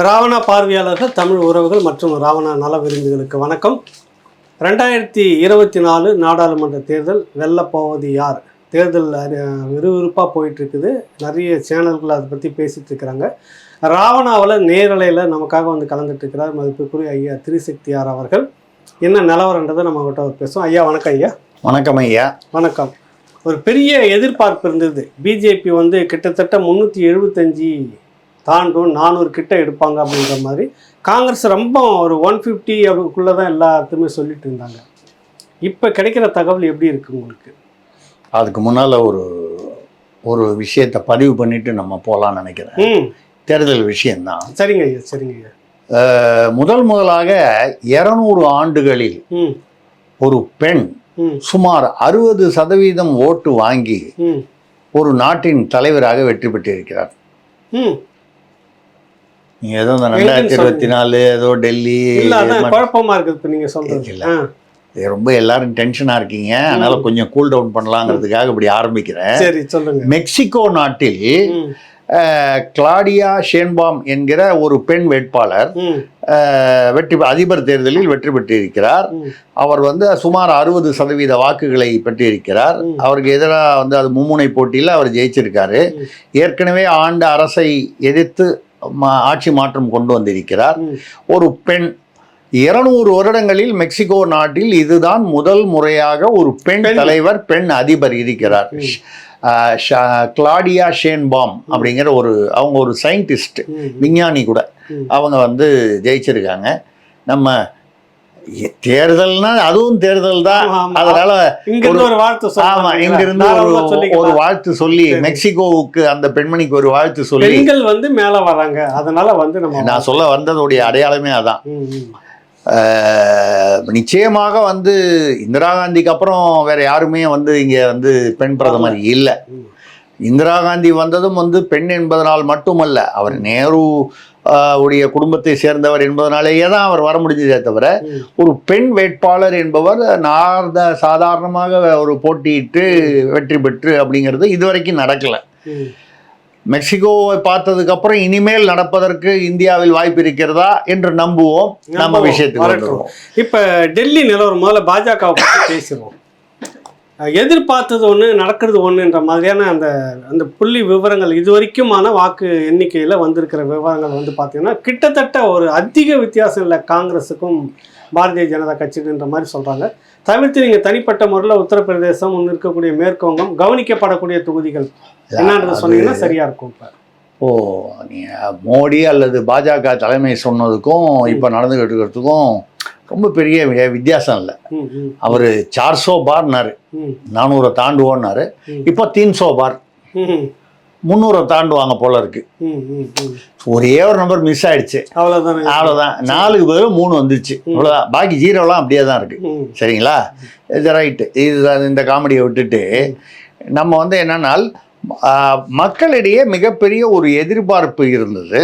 ராவணா பார்வையாளர்கள், தமிழ் உறவுகள் மற்றும் ராவணா நல விருந்துகளுக்கு வணக்கம். 2024 நாடாளுமன்ற தேர்தல் வெல்லப்போவது யார்? தேர்தல் விறுவிறுப்பாக போயிட்டுருக்குது. நிறைய சேனல்கள் அதை பற்றி பேசிகிட்டு இருக்கிறாங்க. ராவணாவில் நேரலையில் நமக்காக வந்து கலந்துட்டுருக்கிறார் மதிப்புக்குரிய ஐயா திரிசக்தியார் அவர்கள். என்ன நிலவரன்றதை நம்ம கிட்ட பேசுவோம். ஐயா வணக்கம். ஐயா வணக்கம். ஐயா வணக்கம். ஒரு பெரிய எதிர்பார்ப்பு இருந்தது. பிஜேபி வந்து கிட்டத்தட்ட 375 தாண்டும், 400 கிட்ட எடுப்பாங்க அப்படின்ற மாதிரி. காங்கிரஸ் ரொம்ப ஒரு 150 அதுக்குள்ளே தான் எல்லாத்துமே சொல்லிட்டு இருந்தாங்க. இப்போ கிடைக்கிற தகவல் எப்படி இருக்குது உங்களுக்கு? அதுக்கு முன்னால் ஒரு விஷயத்தை பதிவு பண்ணிட்டு நம்ம போகலான்னு நினைக்கிறேன். தேர்தல் விஷயம்தான். சரிங்க ஐயா, சரிங்க ஐயா. முதலாக 200 ஆண்டுகளில் ஒரு பெண் சுமார் 60% ஓட்டு வாங்கி ஒரு நாட்டின் தலைவராக வெற்றி பெற்றிருக்கிறார். நீங்க ஏதோ 2024 ஏதோ டெல்லி குழப்பமா இருக்கு நீங்க சொல்றது இல்ல. ரொம்ப எல்லாரும் டென்ஷனா இருக்கீங்க, அதனால கொஞ்சம் கூல் டவுன் பண்ணலாங்கிறதுக்காக இப்படி ஆரம்பிக்கிறேன். சரி சொல்லுங்க. மெக்சிகோ நாட்டில் கிளாடியா ஷேன்பாம் என்கிற ஒரு பெண் வேட்பாளர் அதிபர் தேர்தலில் வெற்றி பெற்றிருக்கிறார். அவர் வந்து சுமார் 60% வாக்குகளை பெற்றிருக்கிறார். அவருக்கு எதிராக அது மும்முனை போட்டியில் அவர் ஜெயிச்சிருக்காரு. ஏற்கனவே ஆண்ட அரசை எதிர்த்து ஆட்சி மாற்றம் கொண்டு வந்திருக்கிறார். ஒரு பெண் 200 வருடங்களில் மெக்சிகோ நாட்டில் இதுதான் முதல் முறையாக ஒரு பெண் தலைவர், பெண் அதிபர் இருக்கிறார். கிளாடியா ஷேன்பாம் அப்படிங்கிற அவங்க ஒரு சயின்டிஸ்ட், விஞ்ஞானி கூட. அவங்க ஜெயிச்சிருக்காங்க. நம்ம தேர்தல்னா அதுவும் தேர்தல் தான். அதனால இங்கிருந்து ஒரு வாழ்த்து சொல்லி மெக்சிகோவுக்கு, அந்த பெண்மணிக்கு ஒரு வாழ்த்து சொல்லி பெண்கள் மேல வராங்க. அதனால நான் சொல்ல வந்ததோடைய அடையாளமே அதான். நிச்சயமாக இந்திரா காந்திக்கு அப்புறம் வேற யாருமே இங்க பெண் பிரதமர் இல்லை. இந்திரா காந்தி வந்ததும் பெண் என்பதனால் மட்டுமல்ல, அவர் நேரு உடைய குடும்பத்தை சேர்ந்தவர் என்பதனாலேயே தான் அவர் வர முடிஞ்சதே தவிர, ஒரு பெண் வேட்பாளர் என்பவர் சாதாரணமாக ஒரு போட்டியிட்டு வெற்றி பெற்று அப்படிங்கிறது இதுவரைக்கும் நடக்கல. மெக்சிகோவை பார்த்ததுக்கு அப்புறம் இனிமேல் நடப்பதற்கு இந்தியாவில் வாய்ப்பு இருக்கிறதா என்று நம்புவோம். நம்ம விஷயத்துக்கு இப்ப டெல்லி நிலவரம் முதல்ல பாஜக பேசுவோம். எதிர்பார்த்தது ஒன்று, நடக்கிறது ஒன்றுன்ற மாதிரியான அந்த புள்ளி விவரங்கள், இது வரைக்குமான வாக்கு எண்ணிக்கையில் வந்திருக்கிற விவரங்கள் பார்த்தீங்கன்னா கிட்டத்தட்ட ஒரு அதிக வித்தியாசம் இல்லை காங்கிரஸுக்கும் பாரதிய ஜனதா கட்சிக்குன்ற மாதிரி சொல்கிறாங்க. தவிர்த்து நீங்கள் தனிப்பட்ட முறையில் உத்தரப்பிரதேசம், முன் இருக்கக்கூடிய மேற்குவங்கம், கவனிக்கப்படக்கூடிய தொகுதிகள் என்னன்றது சொன்னீங்கன்னா சரியாக இருக்கும். இப்போ மோடி அல்லது பாஜக தலைமை சொன்னதுக்கும் இப்போ நடந்துகிட்டு இருக்கிறதுக்கும் ரொம்ப பெரிய வித்தியாசம் இல்லை. அவர் 400 பார்னாரு, 400 தாண்டுவோன்னாரு. இப்போ 300 பார், 300 தாண்டுவாங்க போல இருக்கு. ஒரே ஒரு நம்பர் மிஸ் ஆயிடுச்சு, அவ்வளோதான். 4 பேர் 3 வந்துருச்சு, அவ்வளோதான். பாக்கி 0 அப்படியே தான் இருக்கு. சரிங்களா? இது ரைட்டு. இது இந்த காமெடியை விட்டுட்டு நம்ம என்னன்னா, மக்களிடையே மிகப்பெரிய ஒரு எதிர்பார்ப்பு இருந்தது.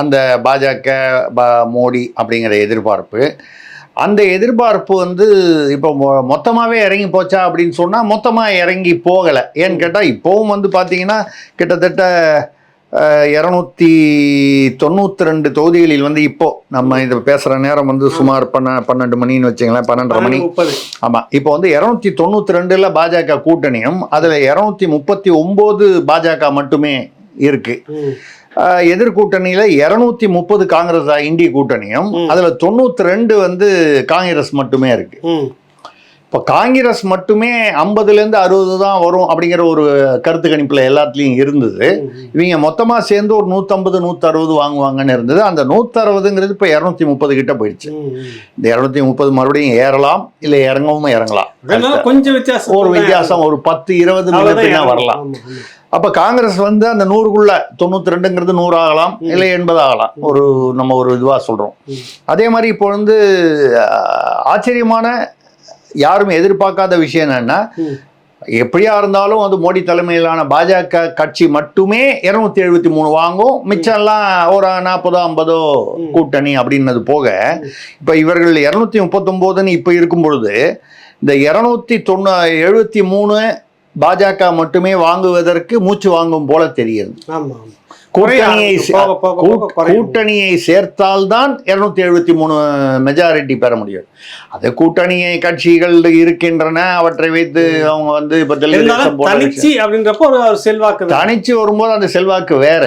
அந்த பாஜக மோடி அப்படிங்கிற எதிர்பார்ப்பு. அந்த எதிர்பார்ப்பு இப்போ மொத்தமாகவே இறங்கி போச்சா அப்படின்னு சொன்னால் மொத்தமாக இறங்கி போகலை. ஏன்னு கேட்டால் இப்போவும் பார்த்தீங்கன்னா கிட்டத்தட்ட 292 தொகுதிகளில் இப்போ நம்ம இதை பேசுகிற நேரம் சுமார் 12 மணின்னு வச்சுங்களேன், 12:30 மணி. ஆமாம். இப்போ 292 பாஜக கூட்டணியும், அதில் 239 பாஜக மட்டுமே இருக்கு. எதிர்கூட்டணியில 230 காங்கிரஸ் இந்திய கூட்டணியும், அதுல 92 காங்கிரஸ் மட்டுமே இருக்கு. இப்போ காங்கிரஸ் மட்டுமே 50லேருந்து 60 தான் வரும் அப்படிங்கிற ஒரு கருத்து கணிப்புல எல்லாத்துலயும் இருந்தது. இவங்க மொத்தமா சேர்ந்து ஒரு 150 160 வாங்குவாங்கன்னு இருந்தது. அந்த 160ங்கிறது இப்போ 230 கிட்ட போயிடுச்சு. இந்த 230 மறுபடியும் ஏறலாம், இல்லை இறங்கலாம். கொஞ்சம் வித்தியாசம், ஒரு வித்தியாசம் ஒரு 10-20 முன்ன வரலாம். அப்போ காங்கிரஸ் அந்த 100க்குள்ள 92ங்கிறது 100 ஆகலாம், இல்லை 80 ஆகலாம். நம்ம ஒரு இதுவாக சொல்கிறோம். அதே மாதிரி இப்போ ஆச்சரியமான, யாரும் எதிர்பார்க்காத விஷயம் என்னன்னா, எப்படியா இருந்தாலும் மோடி தலைமையிலான பாஜக கட்சி மட்டுமே 273 வாங்கும், மிச்சம்லாம் ஒரு 40-50 கூட்டணி அப்படின்னது போக, இப்போ இவர்கள் 239 இப்போ இருக்கும் பொழுது இந்த 273 பாஜக மட்டுமே வாங்குவதற்கு மூச்சு வாங்கும் போல தெரியுது. கூட்டணியை சேர்த்தால்தான் 273 மெஜாரிட்டி பெற முடியும். அது கூட்டணியை கட்சிகள் இருக்கின்றன, அவற்றை வைத்து அவங்க வந்து இப்ப தனிச்சு அப்படின்றப்போ ஒரு செல்வாக்கு, தனிச்சு வரும்போது அந்த செல்வாக்கு வேற,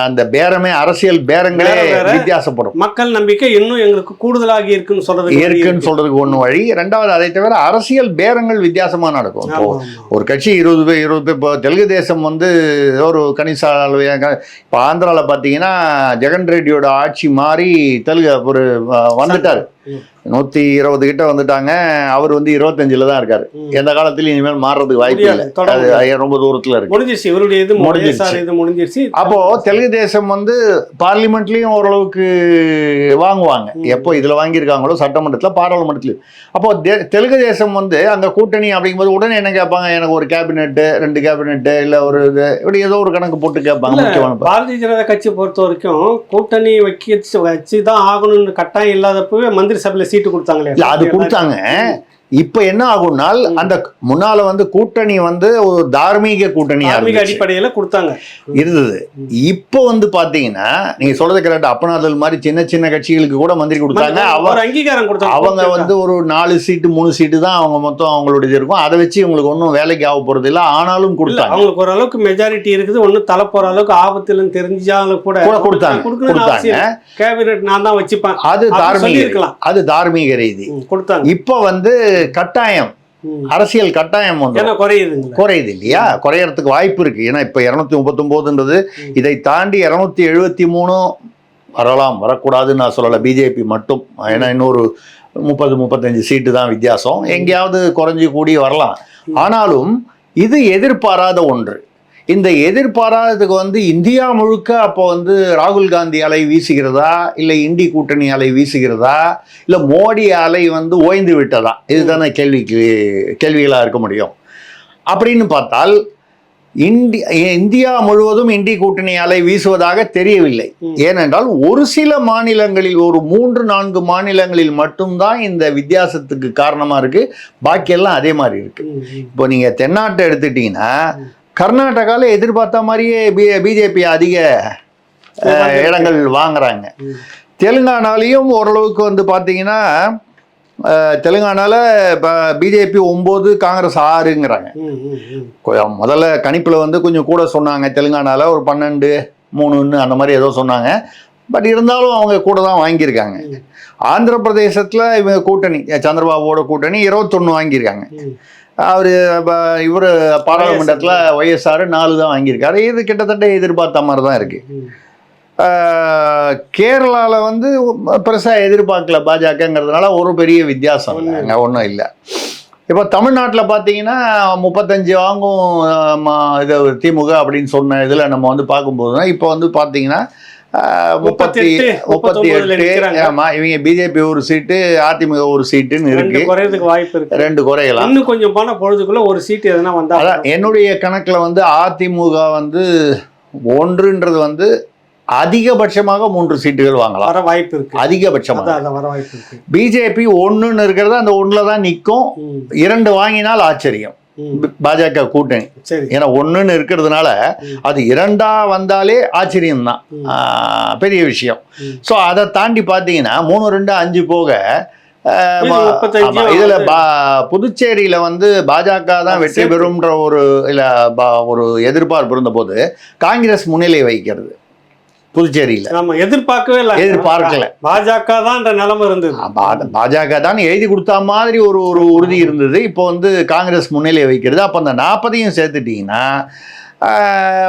அந்த பேரமே அரசியல் பேரங்களே வித்தியாசப்படும். மக்கள் நம்பிக்கை இன்னும் எங்களுக்கு கூடுதலாகி இருக்குன்னு சொல்றதுக்கு ஒண்ணு வழி. ரெண்டாவது, அதை தவிர அரசியல் பேரங்கள் வித்தியாசமா நடக்கும். ஒரு கட்சி 20 பேர் இப்போ தெலுங்கு தேசம் வந்து ஒரு கணிச இப்போ ஆந்திராவில் பார்த்தீங்கன்னா ஜெகன் ரெட்டியோட ஆட்சி மாறி தெலுங்கு ஒரு வந்துட்டார், 120 கிட்ட வந்துட்டாங்க. அவர் வந்து 25ல தான் இருக்காரு. எந்த காலத்திலும் இனிமேல் மாறுறதுக்கு வாய்ப்பு இல்லை, அது ரொம்ப தூரத்துல இருக்கு. முடிஞ்சிருச்சு. அப்போ தெலுங்கு தேசம் வந்து பார்லிமெண்ட்லயும் ஓரளவுக்கு வாங்குவாங்க. எப்போ இதுல வாங்கியிருக்காங்களோ சட்டமன்றத்துல, பாராளுமன்றத்திலயும். அப்போ தெலுங்கு தேசம் வந்து அந்த கூட்டணி அப்படிங்கும்போது உடனே என்ன கேட்பாங்க, எனக்கு ஒரு கேபினெட்டு, 2 கேபினெட்டு, இல்ல ஒரு இது இப்படி ஏதோ ஒரு கணக்கு போட்டு கேட்பாங்க. பாரதிய ஜனதா கட்சி பொறுத்த வரைக்கும் கூட்டணி வச்சுதான் ஆகணும்னு கட்டாயம் இல்லாதப்பவே மந்திரி சபையில சீட்டு கொடுத்தாங்களே, அது கொடுத்தாங்க. இப்ப என்ன ஆகும்னால் அந்த முன்னால வந்து கூட்டணி வந்து ஒரு தார்மீக கூட்டணி அடிப்படையில கொடுத்தாங்க இருந்தது. இப்போ வந்து பாத்தீங்கன்னா நீங்க சொல்றது கரெக்ட், அப்பனாதல் மாதிரி சின்ன சின்ன கட்சிகளுக்கு கூட மந்திரி கொடுத்தாங்க. அங்கீகாரம் கொடுத்தாங்க. அவங்க வந்து ஒரு 4 சீட்டு 3 சீட்டு தான் அவங்க மொத்தம் அவங்களுடைய இருக்கும். அதை வச்சு உங்களுக்கு ஒன்றும் வேலைக்கு ஆக போறது இல்லை. ஆனாலும் கொடுத்தாங்க. அவங்களுக்கு ஓரளவுக்கு மெஜாரிட்டி இருக்குது, ஒன்னும் தலை போற அளவுக்கு ஆபத்துலன்னு தெரிஞ்சாலும் கூட கொடுத்தாங்க. கேபினெட் நான் தான் வச்சுப்பேன், அது தார்மீக ரீதி கொடுத்தாங்க. இப்ப வந்து கட்டாயம், அரசியல் கட்டாயம் வந்து குறையுது இல்லையா, குறையறதுக்கு வாய்ப்பு இருக்கு. ஏன்னா இப்ப 239ன்றது இதை தாண்டி 273 வரலாம், வரக்கூடாதுன்னு நான் சொல்லலை, பிஜேபி மட்டும். ஏன்னா இன்னொரு 30-35 சீட்டு தான் வித்தியாசம், எங்கேயாவது குறைஞ்சி கூடி வரலாம். ஆனாலும் இது எதிர்பாராத ஒன்று. இந்த எதிர்பாராததுக்கு வந்து இந்தியா முழுக்க அப்போ வந்து ராகுல் காந்தி அலை வீசுகிறதா, இல்லை இண்டி கூட்டணி அலை வீசுகிறதா, இல்லை மோடி அலை வந்து ஓய்ந்து விட்டதா, இதுதானே கேள்விகளாக இருக்க முடியும். அப்படின்னு பார்த்தால் இந்தியா முழுவதும் இண்டி கூட்டணி அலை வீசுவதாக தெரியவில்லை. ஏனென்றால் ஒரு சில மாநிலங்களில், ஒரு 3-4 மாநிலங்களில் மட்டும்தான் இந்த வித்தியாசத்துக்கு காரணமா இருக்கு. பாக்கியெல்லாம் அதே மாதிரி இருக்கு. இப்போ நீங்க தென்னாட்டை எடுத்துட்டீங்கன்னா கர்நாடகாவில் எதிர்பார்த்த மாதிரியே பிஜேபி அதிக இடங்கள் வாங்குறாங்க. தெலுங்கானாலையும் ஓரளவுக்கு வந்து பார்த்தீங்கன்னா தெலுங்கானால பிஜேபி 9, காங்கிரஸ் 6ங்கிறாங்க. முதல்ல கணிப்பில் வந்து கொஞ்சம் கூட சொன்னாங்க, தெலுங்கானால ஒரு 12, 3 அந்த மாதிரி ஏதோ சொன்னாங்க. பட் இருந்தாலும் அவங்க கூட தான் வாங்கியிருக்காங்க. ஆந்திர பிரதேசத்தில் இவங்க கூட்டணி, சந்திரபாபுவோட கூட்டணி 21 வாங்கியிருக்காங்க. இவர் பாராளுமன்றத்தில் ஒய்எஸ்ஆர் 4 தான் வாங்கியிருக்காரு. இது கிட்டத்தட்ட எதிர்பார்த்த மாதிரி தான் இருக்கு. கேரளாவில் வந்து பெருசாக எதிர்பார்க்கல பாஜகங்கிறதுனால ஒரு பெரிய வித்தியாசம் இல்லை, அங்கே ஒன்றும் இல்லை. இப்போ தமிழ்நாட்டில் பார்த்தீங்கன்னா 35 வாங்கும் இது திமுக அப்படின்னு சொன்ன இதில் நம்ம வந்து பார்க்கும்போது தான் இப்போ வந்து பார்த்தீங்கன்னா 38. ஆமா, இவங்க பிஜேபி ஒரு சீட்டு, அதிமுக ஒரு சீட்டுன்னு இருக்கு. வாய்ப்பு இருக்கு, 2 குறையலாம். இன்னும் கொஞ்சம் போன பொழுதுக்குள்ள ஒரு சீட்டு எதுனா வந்தா. என்னுடைய கணக்குல வந்து அதிமுக வந்து 1ன்றது வந்து அதிகபட்சமாக 3 சீட்டுகள் வாங்கலாம், வர வாய்ப்பு இருக்கு. அதிகபட்சமாக வர வாய்ப்பு இருக்கு. பிஜேபி 1ன்னு இருக்கிறது அந்த 1ல தான் நிற்கும். 2 வாங்கினால் ஆச்சரியம் பாஜக கூட்டணி. ஏன்னா 1ன்னு இருக்கிறதுனால அது 2ஆ வந்தாலே ஆச்சரியம் தான், பெரிய விஷயம். ஸோ அதை தாண்டி பார்த்தீங்கன்னா 3, 2, 5 போக இதுல புதுச்சேரியில வந்து பாஜக தான் வெற்றி பெறும்ன்ற ஒரு எதிர்பார்ப்பு இருந்த போது காங்கிரஸ் முன்னிலை வைக்கிறது புதுச்சேரியில. எதிர்பார்க்கல, பாஜக தான் நிலைமை இருந்தது. பாஜக தான் எழுதி கொடுத்தா மாதிரி ஒரு உறுதி இருந்தது. இப்போ வந்து காங்கிரஸ் முன்னிலை வைக்கிறது. அப்ப அந்த 40ஐயும் சேர்த்துட்டீங்கன்னா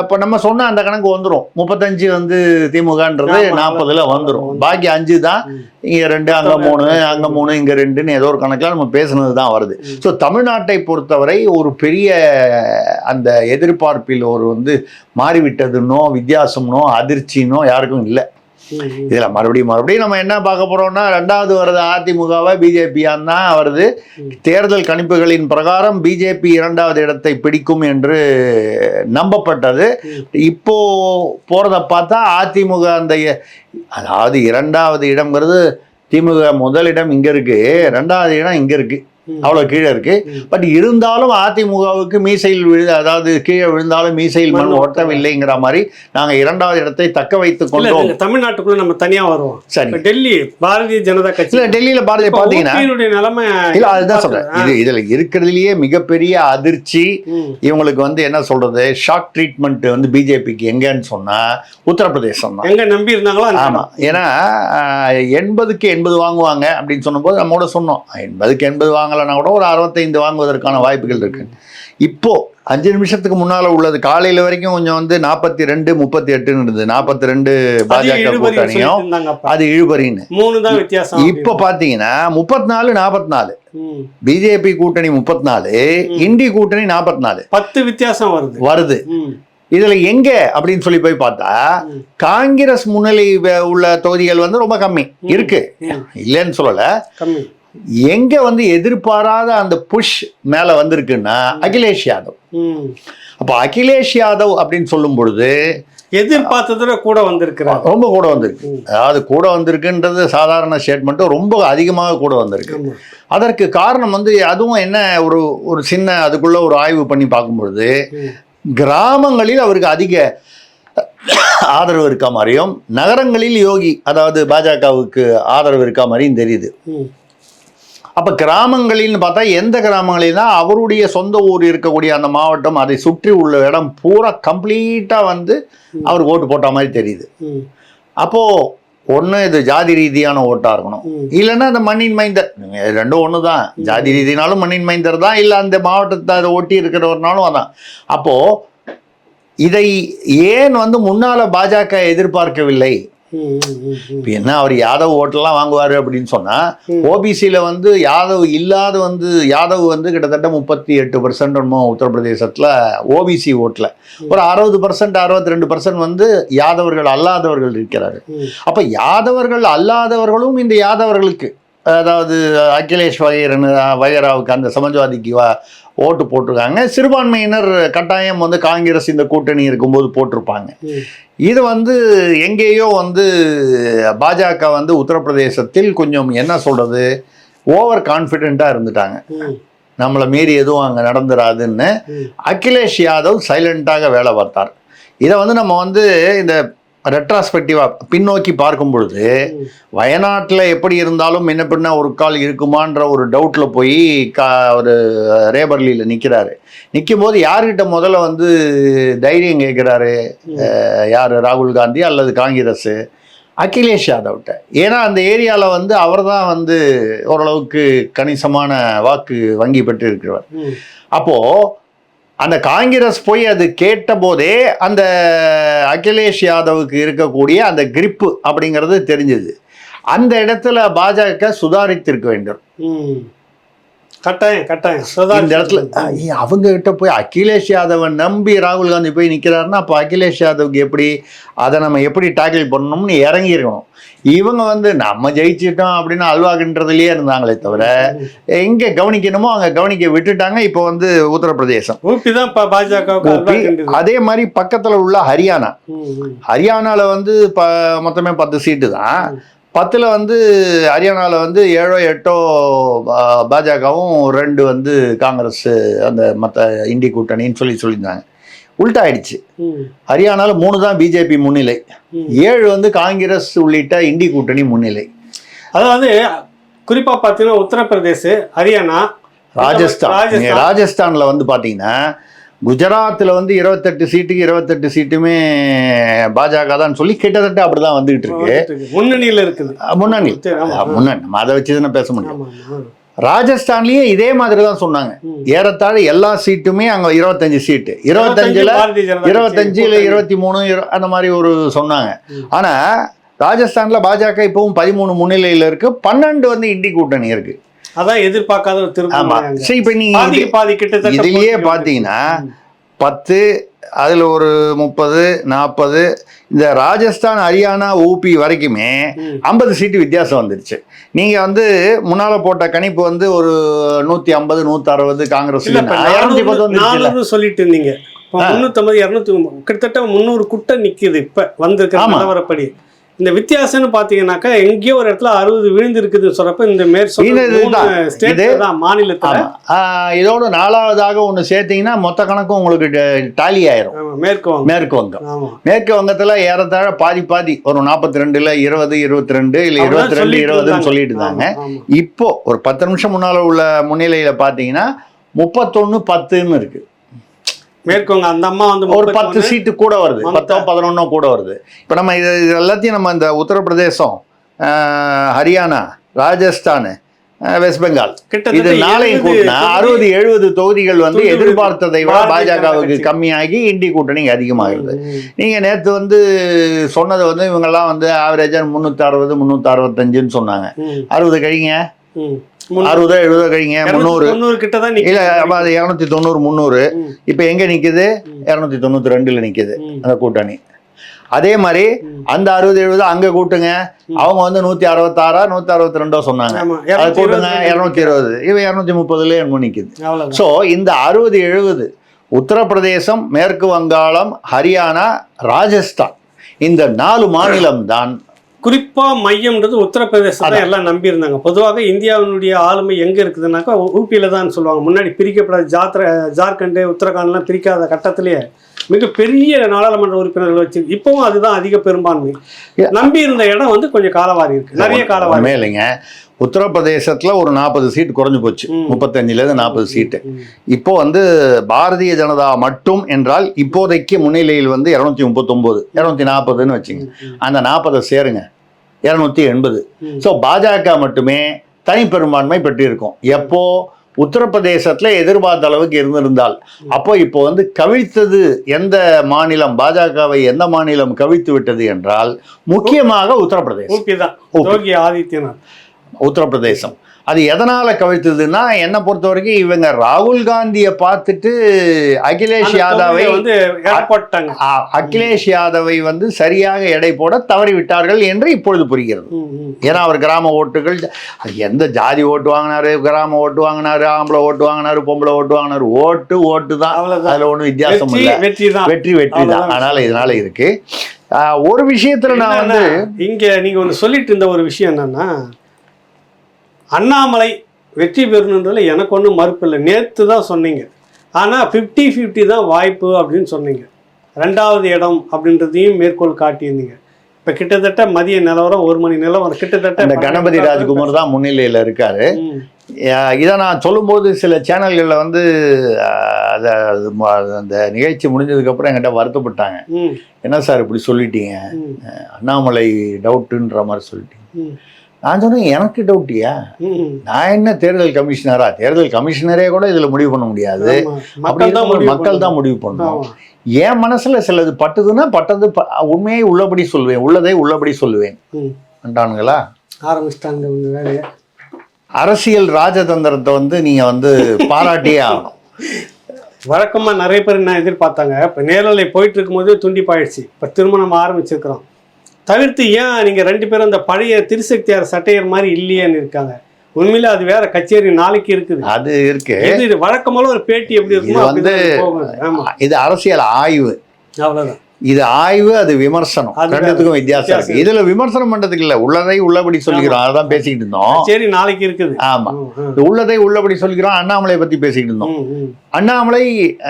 இப்போ நம்ம சொன்ன அந்த கணக்கு வந்துடும். 35 வந்து திமுகன்றது 40ல் வந்துடும். பாக்கி 5 தான், இங்கே 2, அங்கே 3, அங்கே 3, இங்கே 2ன்னு ஏதோ ஒரு கணக்கில் நம்ம பேசுனது தான் வருது. ஸோ தமிழ்நாட்டை பொறுத்தவரை ஒரு பெரிய அந்த எதிர்பார்ப்பில் ஒரு வந்து மாறிவிட்டதுன்னோ வித்தியாசம்னோ அதிர்ச்சினோ யாருக்கும் இல்லை. இதில் மறுபடியும் நம்ம என்ன பார்க்க போறோம்னா, 2வது வருது அதிமுகவா பிஜேபியான் தான் வருது. தேர்தல் கணிப்புகளின் பிரகாரம் பிஜேபி 2வது இடத்தை பிடிக்கும் என்று நம்பப்பட்டது. இப்போ போறத பார்த்தா அதிமுக அந்த, அதாவது 2வது இடம்ங்கிறது திமுக முதலிடம் இங்க இருக்கு, 2வது இடம் இங்க இருக்கு. அவ்வளோ கீழே இருக்கு. பட் இருந்தாலும் அதிமுகவுக்கு மீசையில் அதாவது கீழே விழுந்தாலும் மீசையில் மண் ஒட்டவில்லைங்கிற மாதிரி நாங்கள் 2வது இடத்தை தக்க வைத்துக் கொண்டோம். தமிழ்நாட்டுக்குள்ள நம்ம தனியா வருவோம். சரி, டெல்லி பாரதிய ஜனதா கட்சி இல்ல டெல்லியில பாரதிய பாத்தீங்கன்னா நிலைமை இல்ல அதுதான் சொல்றேன். இதுல இருக்கிறதுலயே மிகப்பெரிய அதிர்ச்சி இவங்களுக்கு வந்து என்ன சொல்றது ஷாக் ட்ரீட்மெண்ட் வந்து பிஜேபிக்கு எங்கன்னு சொன்னா உத்தரப்பிரதேசம் தான். எங்க நம்பி இருந்தாங்களோ. ஆமா, ஏன்னா 80க்கு 80 வாங்குவாங்க அப்படின்னு சொன்னபோது நம்மோட சொன்னோம் 80க்கு 80 வாங்கலைன்னா கூட ஒரு 65 வாங்குவதற்கான வாய்ப்புகள் இருக்கு. இப்போ 5 நிமிஷத்துக்கு முன்னால உள்ளது காலையில வரைக்கும் கொஞ்சம் வந்து 42, 38 இருந்தது. 42 பாஜக கூட்டணியும் அது இழுபறின்னு 3 தான் வித்தியாசம். இப்ப பாத்தீங்கன்னா 34, 44 பிஜேபி கூட்டணி 34, இண்டி கூட்டணி 44, 10 வித்தியாசம் வருது. இதுல எங்க அப்படின்னு சொல்லி போய் பார்த்தா காங்கிரஸ் முன்னிலை உள்ள தொகுதிகள் வந்து ரொம்ப கம்மி இருக்கு, இல்லைன்னு சொல்லல. எங்க வந்து எதிர்பாராத அந்த புஷ் மேல வந்திருக்குன்னா அகிலேஷ் யாதவ். அப்போ அகிலேஷ் யாதவ் அப்படின்னு சொல்லும் பொழுது எதிர்பார்த்ததுல கூட வந்திருக்கிறார், ரொம்ப கூட வந்திருக்கு. அதாவது கூட வந்திருக்குன்றது சாதாரண ஸ்டேட்மெண்ட், ரொம்ப அதிகமாக கூட வந்திருக்கு. அதற்கு காரணம் வந்து அதுவும் என்ன ஒரு சின்ன அதுக்குள்ள ஒரு ஆய்வு பண்ணி பார்க்கும்பொழுது கிராமங்களில் அவருக்கு அதிக ஆதரவு இருக்க மாதிரியும் நகரங்களில் யோகி அதாவது பாஜகவுக்கு ஆதரவு இருக்க மாதிரியும் தெரியுது. அப்ப கிராமங்களில்னு பார்த்தா எந்த கிராமங்களில்னா அவருடைய சொந்த ஊர் இருக்கக்கூடிய அந்த மாவட்டம் அதை சுற்றி உள்ள இடம் பூரா கம்ப்ளீட்டா வந்து அவருக்கு ஓட்டு போட்ட மாதிரி தெரியுது. அப்போ ஒன்று இது ஜாதி ரீதியான ஓட்டாக இருக்கணும், இல்லைன்னா அந்த மண்ணின் மைந்தர், ரெண்டும் ஒன்று தான். ஜாதி ரீதினாலும் மண்ணின் மைந்தர் தான், இல்லை அந்த மாவட்டத்தை அதை ஒட்டி இருக்கிறவர்னாலும் அதான். அப்போது இதை ஏன் வந்து முன்னால் பாஜக எதிர்பார்க்கவில்லை? என்ன அவர் யாதவ் ஓட்டெல்லாம் வாங்குவாரு அப்படின்னு சொன்னா ஓபிசியில வந்து யாதவ் வந்து கிட்டத்தட்ட 38% உத்தரப்பிரதேசத்துல ஓபிசி ஓட்டுல ஒரு 60%, 62% வந்து யாதவர்கள் அல்லாதவர்கள் இருக்கிறாரு. அப்ப யாதவர்கள் அல்லாதவர்களும் இந்த யாதவர்களுக்கு அதாவது அகிலேஷ் வகைராவுக்கு அந்த சமாஜ்வாதிக்கு ஓட்டு போட்டிருக்காங்க. சிறுபான்மையினர் கட்டாயம் வந்து காங்கிரஸ் இந்த கூட்டணி இருக்கும்போது போட்டிருப்பாங்க. இது வந்து எங்கேயோ வந்து பாஜக வந்து உத்தரப்பிரதேசத்தில் கொஞ்சம் என்ன சொல்றது ஓவர் கான்ஃபிடென்ட்டாக இருந்துட்டாங்க. நம்மளை மீறி எதுவும் அங்கே நடந்துடாதுன்னு அகிலேஷ் யாதவ் சைலண்டாக வேலை பார்த்தார். இதை வந்து நம்ம வந்து இந்த ரெட்ராஸ்பெக்டிவாக பின்னோக்கி பார்க்கும் பொழுது வயநாட்டில் எப்படி இருந்தாலும் என்ன பண்ண ஒரு கால் இருக்குமான்ற ஒரு டவுட்டில் போய் ஒரு ரேபர்லியில் நிற்கிறாரு. நிற்கும் போது யார்கிட்ட முதல்ல வந்து தைரியம் கேட்குறாரு? யார்? ராகுல் காந்தி அல்லது காங்கிரஸ்? அகிலேஷ் யாதவ்கிட்ட. ஏன்னா அந்த ஏரியாவில் வந்து அவர் தான் வந்து ஓரளவுக்கு கணிசமான வாக்கு வங்கி பெற்று இருக்கிறவர். அப்போது அந்த காங்கிரஸ் போய் அது கேட்ட போதே அந்த அகிலேஷ் யாதவுக்கு இருக்கக்கூடிய அந்த கிரிப்பு அப்படிங்கிறது தெரிஞ்சது. அந்த இடத்துல பாஜக சுதாரித்திருக்க வேண்டும். கட்டாயம் இந்த இடத்துல அவங்க கிட்ட போய் அகிலேஷ் யாதவை நம்பி ராகுல் காந்தி போய் நிற்கிறாருன்னா அப்போ அகிலேஷ் யாதவுக்கு எப்படி அதை நம்ம எப்படி டேக்கிள் பண்ணணும்னு இறங்கியிருக்கணும். இவங்க வந்து நம்ம ஜெயிச்சிட்டோம் அப்படின்னு அல்வாகின்றதுலயே இருந்தாங்களே தவிர எங்க கவனிக்கணுமோ அங்க கவனிக்க விட்டுட்டாங்க. இப்போ வந்து உத்தரப்பிரதேசம், அதே மாதிரி பக்கத்துல உள்ள ஹரியானால வந்து மொத்தமே 10 சீட்டு தான். 10ல் வந்து ஹரியானாவில் வந்து 7ஓ 8ஓ பாஜகவும் 2 வந்து காங்கிரஸ் அந்த மற்ற இண்டி கூட்டணின்னு சொல்லியிருந்தாங்க. உல்டா ஆயிடுச்சு. ஹரியானாவில் 3 தான் பிஜேபி முன்னிலை, 7 வந்து காங்கிரஸ் உள்ளிட்ட இண்டி கூட்டணி முன்னிலை. அதாவது குறிப்பாக பார்த்தீங்கன்னா உத்தரப்பிரதேச, ஹரியானா, ராஜஸ்தானில் வந்து பார்த்தீங்கன்னா குஜராத்தில் வந்து 28 சீட்டுக்கு 28 சீட்டுமே பாஜக தான் சொல்லி கிட்டத்தட்ட அப்படிதான் வந்துகிட்டு இருக்கு. முன்னணியில் இருக்குது. முன்னணி நம்ம அதை வச்சு தானே பேச முடியும். ராஜஸ்தான்லயே இதே மாதிரி தான் சொன்னாங்க. ஏறத்தாழ எல்லா சீட்டுமே அங்க 25 சீட்டு, 25ல் 23 அந்த மாதிரி ஒரு சொன்னாங்க. ஆனா ராஜஸ்தான்ல பாஜக இப்பவும் 13 முன்னிலையில் இருக்கு, 12 வந்து இண்டி கூட்டணி இருக்கு. அதான் எதிர்பார்க்காத ஒரு திருப்பம். சரி, இப்ப நீங்க இதுலயே பாத்தீங்கன்னா 10 அதுல ஒரு 30, 40 இந்த ராஜஸ்தான், ஹரியானா, ஊபி வரைக்குமே 50 சீட்டு வித்தியாசம் வந்துருச்சு. நீங்க வந்து முன்னால போட்ட கணிப்பு வந்து ஒரு 150, 160 காங்கிரஸ் சொல்லிட்டு இருந்தீங்க. 350, 200 கிட்டத்தட்ட 300 குட்டை நிக்குது இப்ப வந்திருக்க நிலவரப்படி. இந்த வித்தியாசம்னு பாத்தீங்கன்னாக்கா எங்கேயோ ஒரு இடத்துல 60 விழுந்து இருக்குதுன்னு சொல்றப்ப இந்த ஸ்டேட் தான் மாநிலத்துல இதோட 4வதாக ஒண்ணு சேர்த்தீங்கன்னா மொத்த கணக்கும் உங்களுக்கு டாலி ஆயிரும். மேற்கு வங்கத்துல ஏறத்தாழ பாதி ஒரு 42 20 22 இல்ல 22 20ன்னு சொல்லிட்டு இருந்தாங்க. இப்போ ஒரு 10 நிமிஷம் முன்னால உள்ள முன்னிலையில பாத்தீங்கன்னா 31-10ன்னு இருக்கு. மேற்கொங்க அந்த அம்மா வந்து ஒரு 10 சீட்டு கூட வருது, 10-11 கூட வருது. இப்போ நம்ம இது எல்லாத்தையும் நம்ம இந்த உத்தரப்பிரதேசம், ஹரியானா, ராஜஸ்தான், வெஸ்ட் பெங்கால் இது நாளையும் கூட்டினா 60-70 தொகுதிகள் வந்து எதிர்பார்த்ததை விட பாஜகவுக்கு கம்மியாகி இண்டி கூட்டணி அதிகமாகிறது. நீங்க நேற்று வந்து சொன்னது வந்து இவங்கெல்லாம் வந்து ஆவரேஜா 360-365ன்னு சொன்னாங்க. 60 கழிங்க, 60-70 கழிங்க, 300 கிட்டதான் இல்ல 290-300. இப்ப எங்க நிக்குது? 292ல நிக்குது அந்த கூட்டணி. அதே மாதிரி அந்த 60-70 அங்க கூட்டுங்க, அவங்க வந்து 166-162 சொன்னாங்க, அது கூட்டுங்க 220, இவன் 230ல என்ன நிக்குது. சோ இந்த 60-70 உத்தரப்பிரதேசம், மேற்கு வங்காளம், ஹரியானா, ராஜஸ்தான் இந்த 4 மாநிலம் தான் குறிப்பா மையம்ன்றது உத்தரப்பிரதேசத்தை எல்லாம் நம்பி இருந்தாங்க. பொதுவாக இந்தியாவினுடைய ஆளுமை எங்க இருக்குதுன்னாக்கா ஊபியில தான் சொல்லுவாங்க. முன்னாடி பிரிக்கப்படாத ஜார்க்கண்ட், உத்தரகாண்ட்லாம் பிரிக்காத கட்டத்திலேயே மிகப்பெரிய நாடாளுமன்ற உறுப்பினர்கள் வச்சு இப்பவும் அதுதான் அதிக பெரும்பான்மை நம்பி இருந்த இடம் வந்து கொஞ்சம் காலவாரி இருக்கு, நிறைய காலவாரி இல்லைங்க. உத்தரப்பிரதேசத்துல ஒரு 40 சீட் குறைஞ்சு போச்சு, 35 40 சீட்டு. இப்போ வந்து பாரதிய ஜனதா மட்டும் என்றால் இப்போதைக்கு முன்னிலையில் வந்து 239 240ன்னு வச்சுங்க. அந்த 40 சேருங்க 280. ஸோ பாஜக மட்டுமே தனி பெரும்பான்மை பெற்றிருக்கும். எப்போ உத்தரப்பிரதேசத்துல எதிர்பார்த்த அளவுக்கு இருந்திருந்தால். அப்போ இப்போ வந்து கவிழ்த்தது எந்த மாநிலம், பாஜகவை எந்த மாநிலம் கவிழ்த்து விட்டது என்றால் முக்கியமாக உத்தரப்பிரதேசம். உத்தரப்பிரதேசம் அது எதனால கவிழ்த்ததுன்னா, என்னை பொறுத்த வரைக்கும் இவங்க ராகுல் காந்தியை பார்த்துட்டு அகிலேஷ் யாதவை வந்து சரியாக எடை போட தவறி விட்டார்கள் என்று இப்பொழுது புரிகிறது. ஏன்னா அவர் கிராம ஓட்டுகள், எந்த ஜாதி ஓட்டு வாங்கினாரு, கிராம ஓட்டு வாங்கினாரு, ஆம்பளை ஓட்டு வாங்கினாரு, பொம்பளை ஓட்டு வாங்கினாரு, ஓட்டு தான், அதுல ஒன்றும் வித்தியாசம் இல்லை, வெற்றி தான். அதனால இதனால இருக்கு. ஒரு விஷயத்துல நான் வந்து இங்க நீங்க ஒன்று சொல்லிட்டு இருந்த ஒரு விஷயம் என்னன்னா, அண்ணாமலை வெற்றி பெறணுன்றதுல எனக்கு ஒன்றும் மறுப்பு இல்லை, நேற்று தான் சொன்னீங்க. ஆனால் 50-50 தான் வாய்ப்பு அப்படின்னு சொன்னீங்க. 2வது இடம் அப்படின்றதையும் மேற்கோள் காட்டியிருந்தீங்க. இப்போ கிட்டத்தட்ட மதிய நிலவரம் 1 மணி நிலவரம் கிட்டத்தட்ட இந்த கணபதி ராஜ்குமார் தான் முன்னிலையில் இருக்காரு. இதை நான் சொல்லும்போது சில சேனல்களில் வந்து அந்த நிகழ்ச்சி முடிஞ்சதுக்கப்புறம் என்கிட்ட வருத்தப்பட்டாங்க. என்ன சார் இப்படி சொல்லிட்டீங்க, அண்ணாமலை டவுட்டுன்ற மாதிரி சொல்லிட்டீங்க. நான் சொன்னேன், எனக்கு டவுட்டியா, நான் என்ன தேர்தல் கமிஷனரா? தேர்தல் கமிஷனரே கூட இதுல முடிவு பண்ண முடியாது, மக்கள் தான் முடிவு பண்ணணும். என் மனசுல சிலது பட்டுதுன்னா பட்டது உண்மையை உள்ளபடி சொல்லுவேன், உள்ளதை உள்ளபடி சொல்லுவேன். கண்டானுங்களா ஆரம்பிச்சிட்டாங்க. அரசியல் ராஜதந்திரத்தை வந்து நீங்க வந்து பாராட்டியே ஆகணும். வழக்கமா நிறைய பேர் என்ன எதிர்பார்த்தாங்க, இப்ப நேரலை போயிட்டு இருக்கும் போதே துண்டிப்பாயிடுச்சு, இப்ப திருமணம் ஆரம்பிச்சிருக்கிறோம் தவிர்த்து ஏன் நீங்க 2 பேரும் அந்த பழைய திருசக்தியார் சட்டையர் மாதிரி இல்லையேன்னு இருக்காங்க. உண்மையில அது வேற கச்சேரி நாளைக்கு இருக்குது, அது இருக்கு. இது வழக்கமான ஒரு பேட்டி எப்படி இருக்குமோ வந்து இது அரசியல் ஆய்வு, அவ்வளவுதான். இது ஆய்வு, அது விமர்சனம், ரெண்டுத்துக்கும் வித்தியாசம் இருக்கு. இதுல விமர்சனம் பண்றதுக்கு இல்ல, உள்ளதை உள்ளபடி சொல்லிக்கிறோம், அதான் பேசிக்கிட்டு இருந்தோம். சரி, நாளைக்கு இருக்குது. ஆமா, உள்ளதை உள்ளபடி சொல்லிக்கிறோம். அண்ணாமலை பத்தி பேசிக்கிட்டு இருந்தோம். அண்ணாமலை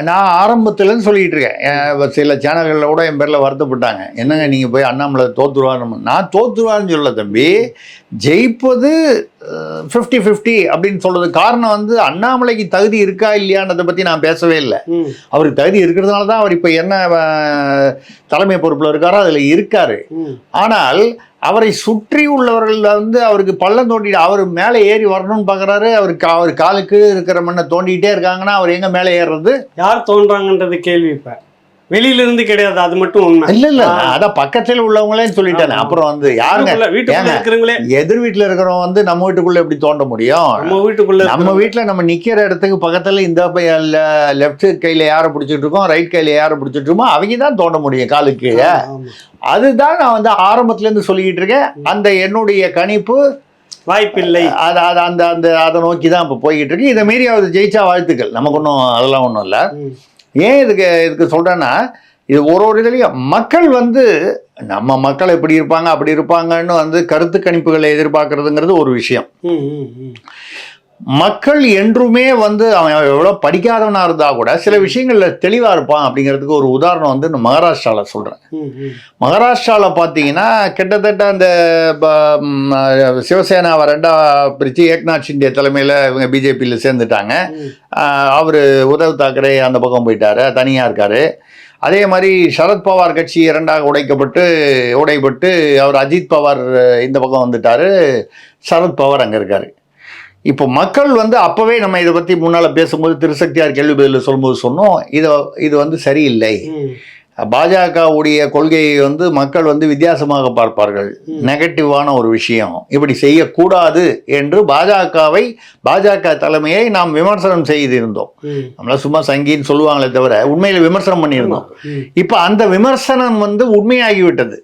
நான் ஆரம்பத்துலன்னு சொல்லிட்டு இருக்கேன். சில சேனல்கள்ல கூட என் பேர்ல வருத்தப்பட்டாங்க, என்னங்க நீங்க போய் அண்ணாமலை தோத்துருவாரு. நான் தோத்துருவாருன்னு சொல்ல தம்பி, ஜெயிப்பது 50-50 அப்படின்னு சொல்றது காரணம் வந்து அண்ணாமலைக்கு தகுதி இருக்கா இல்லையான்றதை பத்தி நான் பேசவே இல்லை. அவருக்கு தகுதி இருக்கிறதுனால தான் அவர் இப்ப என்ன தலைமை பொறுப்புல இருக்காரோ அதுல இருக்காரு. ஆனால் அவரை சுற்றி உள்ளவர்கள் வந்து அவருக்கு பள்ளம் தோண்டி அவர் மேலே ஏறி வரணும்னு பார்க்குறாரு. அவர் காலுக்கு இருக்கிற மண்ணை தோண்டிகிட்டே இருக்காங்கன்னா அவர் எங்கே மேலே ஏறுறது? யார் தோன்றாங்கன்றது கேள்வி. இப்போ வெளியிலிருந்து கிடையாது, அது மட்டும் உண்மை இல்ல. அதான் பக்கத்தில் உள்ளவங்களே சொல்லிட்டானே. அப்புறம் வந்து யாருங்க எதிர் வீட்டுல இருக்கிறவங்க வந்து நம்ம வீட்டுக்குள்ள எப்படி தோண்ட முடியும்? நம்ம வீட்டுல நம்ம நிக்கிற இடத்துக்கு பக்கத்துல இந்த லெப்ட் கையில யாரை பிடிச்சிட்டு இருக்கோம், ரைட் கையில யாரை பிடிச்சிட்டு இருக்கோம், அவங்க தான் தோண்ட முடியும் காலுக்கு. அதுதான் நான் வந்து ஆரம்பத்துல இருந்து சொல்லிக்கிட்டு இருக்கேன். அந்த என்னுடைய கணிப்பு வாய்ப்பில்லை, அதை நோக்கி தான் இப்போ போய்கிட்டு இருக்கு. இதை மீறி அவர் ஜெயிச்சா வாழ்த்துக்கள், நமக்கு ஒன்றும் அதெல்லாம் ஒன்றும் இல்லை. ஏன் இதுக்கு சொல்கிறேன்னா, இது ஒரு இதுலையும் மக்கள் வந்து நம்ம மக்கள் எப்படி இருப்பாங்க அப்படி இருப்பாங்கன்னு வந்து கருத்து கணிப்புகளை எதிர்பார்க்கறதுங்கிறது ஒரு விஷயம். மக்கள் என்றுமே வந்து அவன் எவ்வளோ படிக்காதவனா இருந்தா கூட சில விஷயங்கள்ல தெளிவா இருப்பான் அப்படிங்கிறதுக்கு ஒரு உதாரணம் வந்து இந்த மகாராஷ்டிரால சொல்றேன். மகாராஷ்டிரால பார்த்தீங்கன்னா கிட்டத்தட்ட அந்த சிவசேனாவை ரெண்டா பிரித்து ஏக்நாத் ஷிண்டே தலைமையில் இவங்க பிஜேபியில் சேர்ந்துட்டாங்க. அவர் உத்தவ் தாக்கரே அந்த பக்கம் போயிட்டாரு, தனியாக இருக்காரு. அதே மாதிரி சரத்பவார் கட்சி இரண்டாக உடைப்பட்டு அவர் அஜித் பவார் இந்த பக்கம் வந்துட்டாரு, சரத்பவார் அங்கே இருக்காரு. இப்போ மக்கள் வந்து அப்போவே நம்ம இதை பற்றி முன்னால் பேசும்போது திருசக்தியார் கேள்வி பதிலில் சொல்லும்போது சொன்னோம், இது வந்து சரியில்லை. பாஜகவுடைய கொள்கையை வந்து மக்கள் வந்து வித்தியாசமாக பார்ப்பார்கள், நெகட்டிவான ஒரு விஷயம், இப்படி செய்யக்கூடாது என்று பாஜக தலைமையை நாம் விமர்சனம் செய்திருந்தோம். நம்மள சும்மா சங்கின்னு சொல்லுவாங்களே தவிர உண்மையில விமர்சனம் பண்ணியிருந்தோம். இப்ப அந்த விமர்சனம் வந்து உண்மையாகிவிட்டது.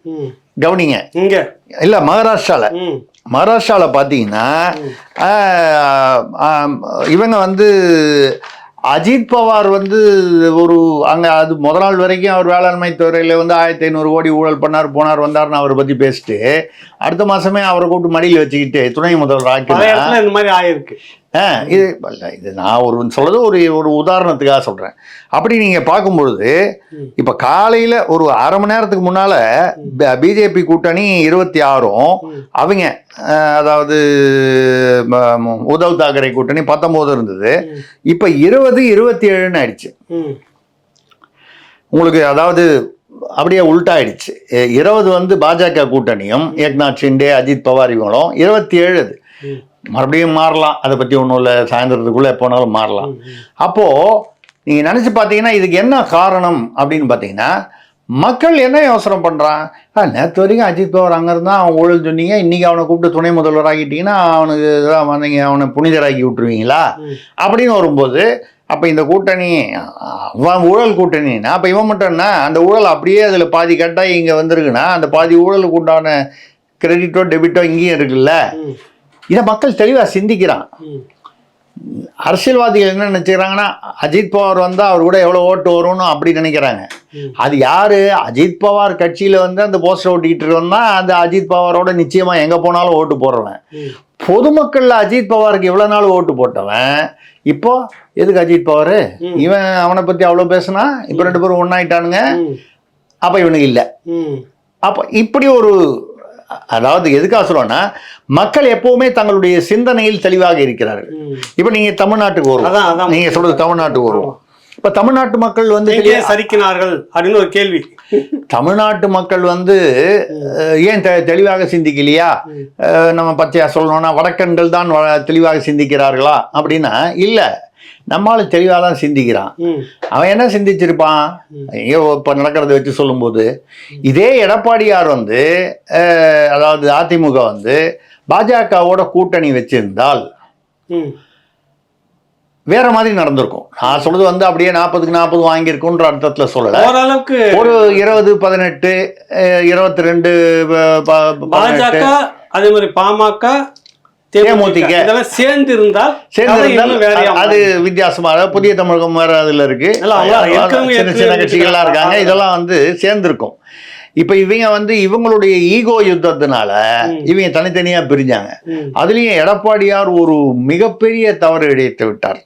கவனிங்க, இங்க இல்ல மகாராஷ்டிரால பார்த்தீங்கன்னா இவங்க வந்து அஜித் பவார் வந்து அங்கே அது முதல் நாள் வரைக்கும் அவர் வேளாண்மை துறையில் வந்து 1500 கோடி ஊழல் போனார் வந்தார்னு அவரை பற்றி பேசிட்டு அடுத்த மாதமே அவரை கூப்பிட்டு மடியில் வச்சுக்கிட்டு துணை முதல்வர் ஆக்கினா இந்த மாதிரி ஆயிருக்கு. இது நான் சொல்றது ஒரு உதாரணத்துக்காக சொல்கிறேன். அப்படி நீங்கள் பார்க்கும்பொழுது இப்போ காலையில் ஒரு அரை மணி நேரத்துக்கு முன்னால் பிஜேபி கூட்டணி 26, அவங்க அதாவது உத்தவ் தாக்கரே கூட்டணி 19 இருந்தது. இப்போ 20-27 ஆயிடுச்சு உங்களுக்கு. அதாவது அப்படியே உள்டாயிடுச்சு. 20 வந்து பாஜக கூட்டணியும் ஏக்நாத் ஷிண்டே அஜித் பவார் இவங்களும், 27 அது மறுபடியும் மாறலாம். அதை பற்றி ஒன்றும் இல்லை, சாயந்தரத்துக்குள்ளே எப்போனாலும் மாறலாம். அப்போது நீங்கள் நினச்சி பார்த்தீங்கன்னா இதுக்கு என்ன காரணம் அப்படின்னு பார்த்தீங்கன்னா மக்கள் என்ன யோசனை பண்ணுறான், நேற்று வரைக்கும் அஜித் பவார் அங்கே இருந்தால் அவன் ஊழல் சொன்னீங்க, இன்றைக்கி அவனை கூப்பிட்டு துணை முதல்வர் ஆகிட்டீங்கன்னா அவனுக்கு தான் வந்தீங்க, அவனை புனிதராக்கி விட்டுருவீங்களா அப்படின்னு வரும்போது, அப்போ இந்த கூட்டணி அவன் ஊழல் கூட்டணின்னா அப்போ இவன் மட்டும்னா அந்த ஊழல் அப்படியே அதில் பாதி கட்டாக இங்கே வந்திருக்குன்னா அந்த பாதி ஊழலுக்கு உண்டான கிரெடிட்டோ டெபிட்டோ இங்கேயும் இருக்குல்ல. இதை மக்கள் தெளிவாக சிந்திக்கிறான். அரசியல்வாதிகள் என்ன நினைச்சுக்கிறாங்கன்னா அஜித் பவார் வந்தால் அவர் கூட எவ்வளோ ஓட்டு வரும்னு அப்படி நினைக்கிறாங்க. அது யாரு, அஜித் பவார் கட்சியில் வந்து அந்த போஸ்டர் ஓட்டிகிட்டு வந்தால் அந்த அஜித் பவாரோட நிச்சயமாக எங்கே போனாலும் ஓட்டு போடுறவன். பொதுமக்களில் அஜித் பவாருக்கு இவ்வளோ நாள் ஓட்டு போட்டவன் இப்போ எதுக்கு அஜித் பவார், இவன் அவனை பற்றி அவ்வளோ பேசுனா இப்போ 2 பேரும் ஒன்றாயிட்டானுங்க, அப்போ இவனுக்கு இல்லை. அப்போ இப்படி ஒரு, அதாவது எதுக்காக சொல்லுவோம்னா மக்கள் எப்பவுமே தங்களுடைய சிந்தனையில் தெளிவாக இருக்கிறார்கள். இப்ப நீங்க தமிழ்நாட்டுக்கு வருவோம், நீங்க சொல்றது தமிழ்நாட்டுக்கு வருவோம். இப்ப தமிழ்நாட்டு மக்கள் வந்து சரிக்கிறார்கள் அப்படின்னு ஒரு கேள்வி. தமிழ்நாட்டு மக்கள் வந்து ஏன் தெளிவாக சிந்திக்கலையா? நம்ம பச்சையா சொல்லணும்னா வடக்கன்கள் தான் தெளிவாக சிந்திக்கிறார்களா அப்படின்னா இல்ல, நம்மளால தெளிவாக தான் சிந்திக்கிறான். அவன் என்ன சிந்திச்சிருப்பான் இப்போ நடக்கிறத வச்சு சொல்லும்போது, இதே எடப்பாடியார் வந்து அதாவது அதிமுக வந்து பாஜகவோட கூட்டணி வச்சிருந்தால் வேற மாதிரி நடந்திருக்கும். நான் சொல்றது வந்து அப்படியே 40க்கு 40 வாங்கியிருக்குன்ற அர்த்தத்தில் சொல்லல. ஓரளவுக்கு ஒரு 20-18 22 பாஜக அதே மாதிரி பாமக தேமுதிக இதெல்லாம் சேர்ந்து இருந்தால் அது வித்தியாசமா, புதிய தமிழகம் வேற அதுல இருக்கு, சின்ன சின்ன கட்சிகள்லாம் இருக்காங்க, இதெல்லாம் வந்து சேர்ந்திருக்கும். இப்ப இவங்க வந்து இவங்களுடைய ஈகோ யுத்தத்தினால இவங்க தனித்தனியா பிரிஞ்சாங்க. அதுலயும் எடப்பாடியார் ஒரு மிகப்பெரிய தவறு இழைத்து விட்டார்.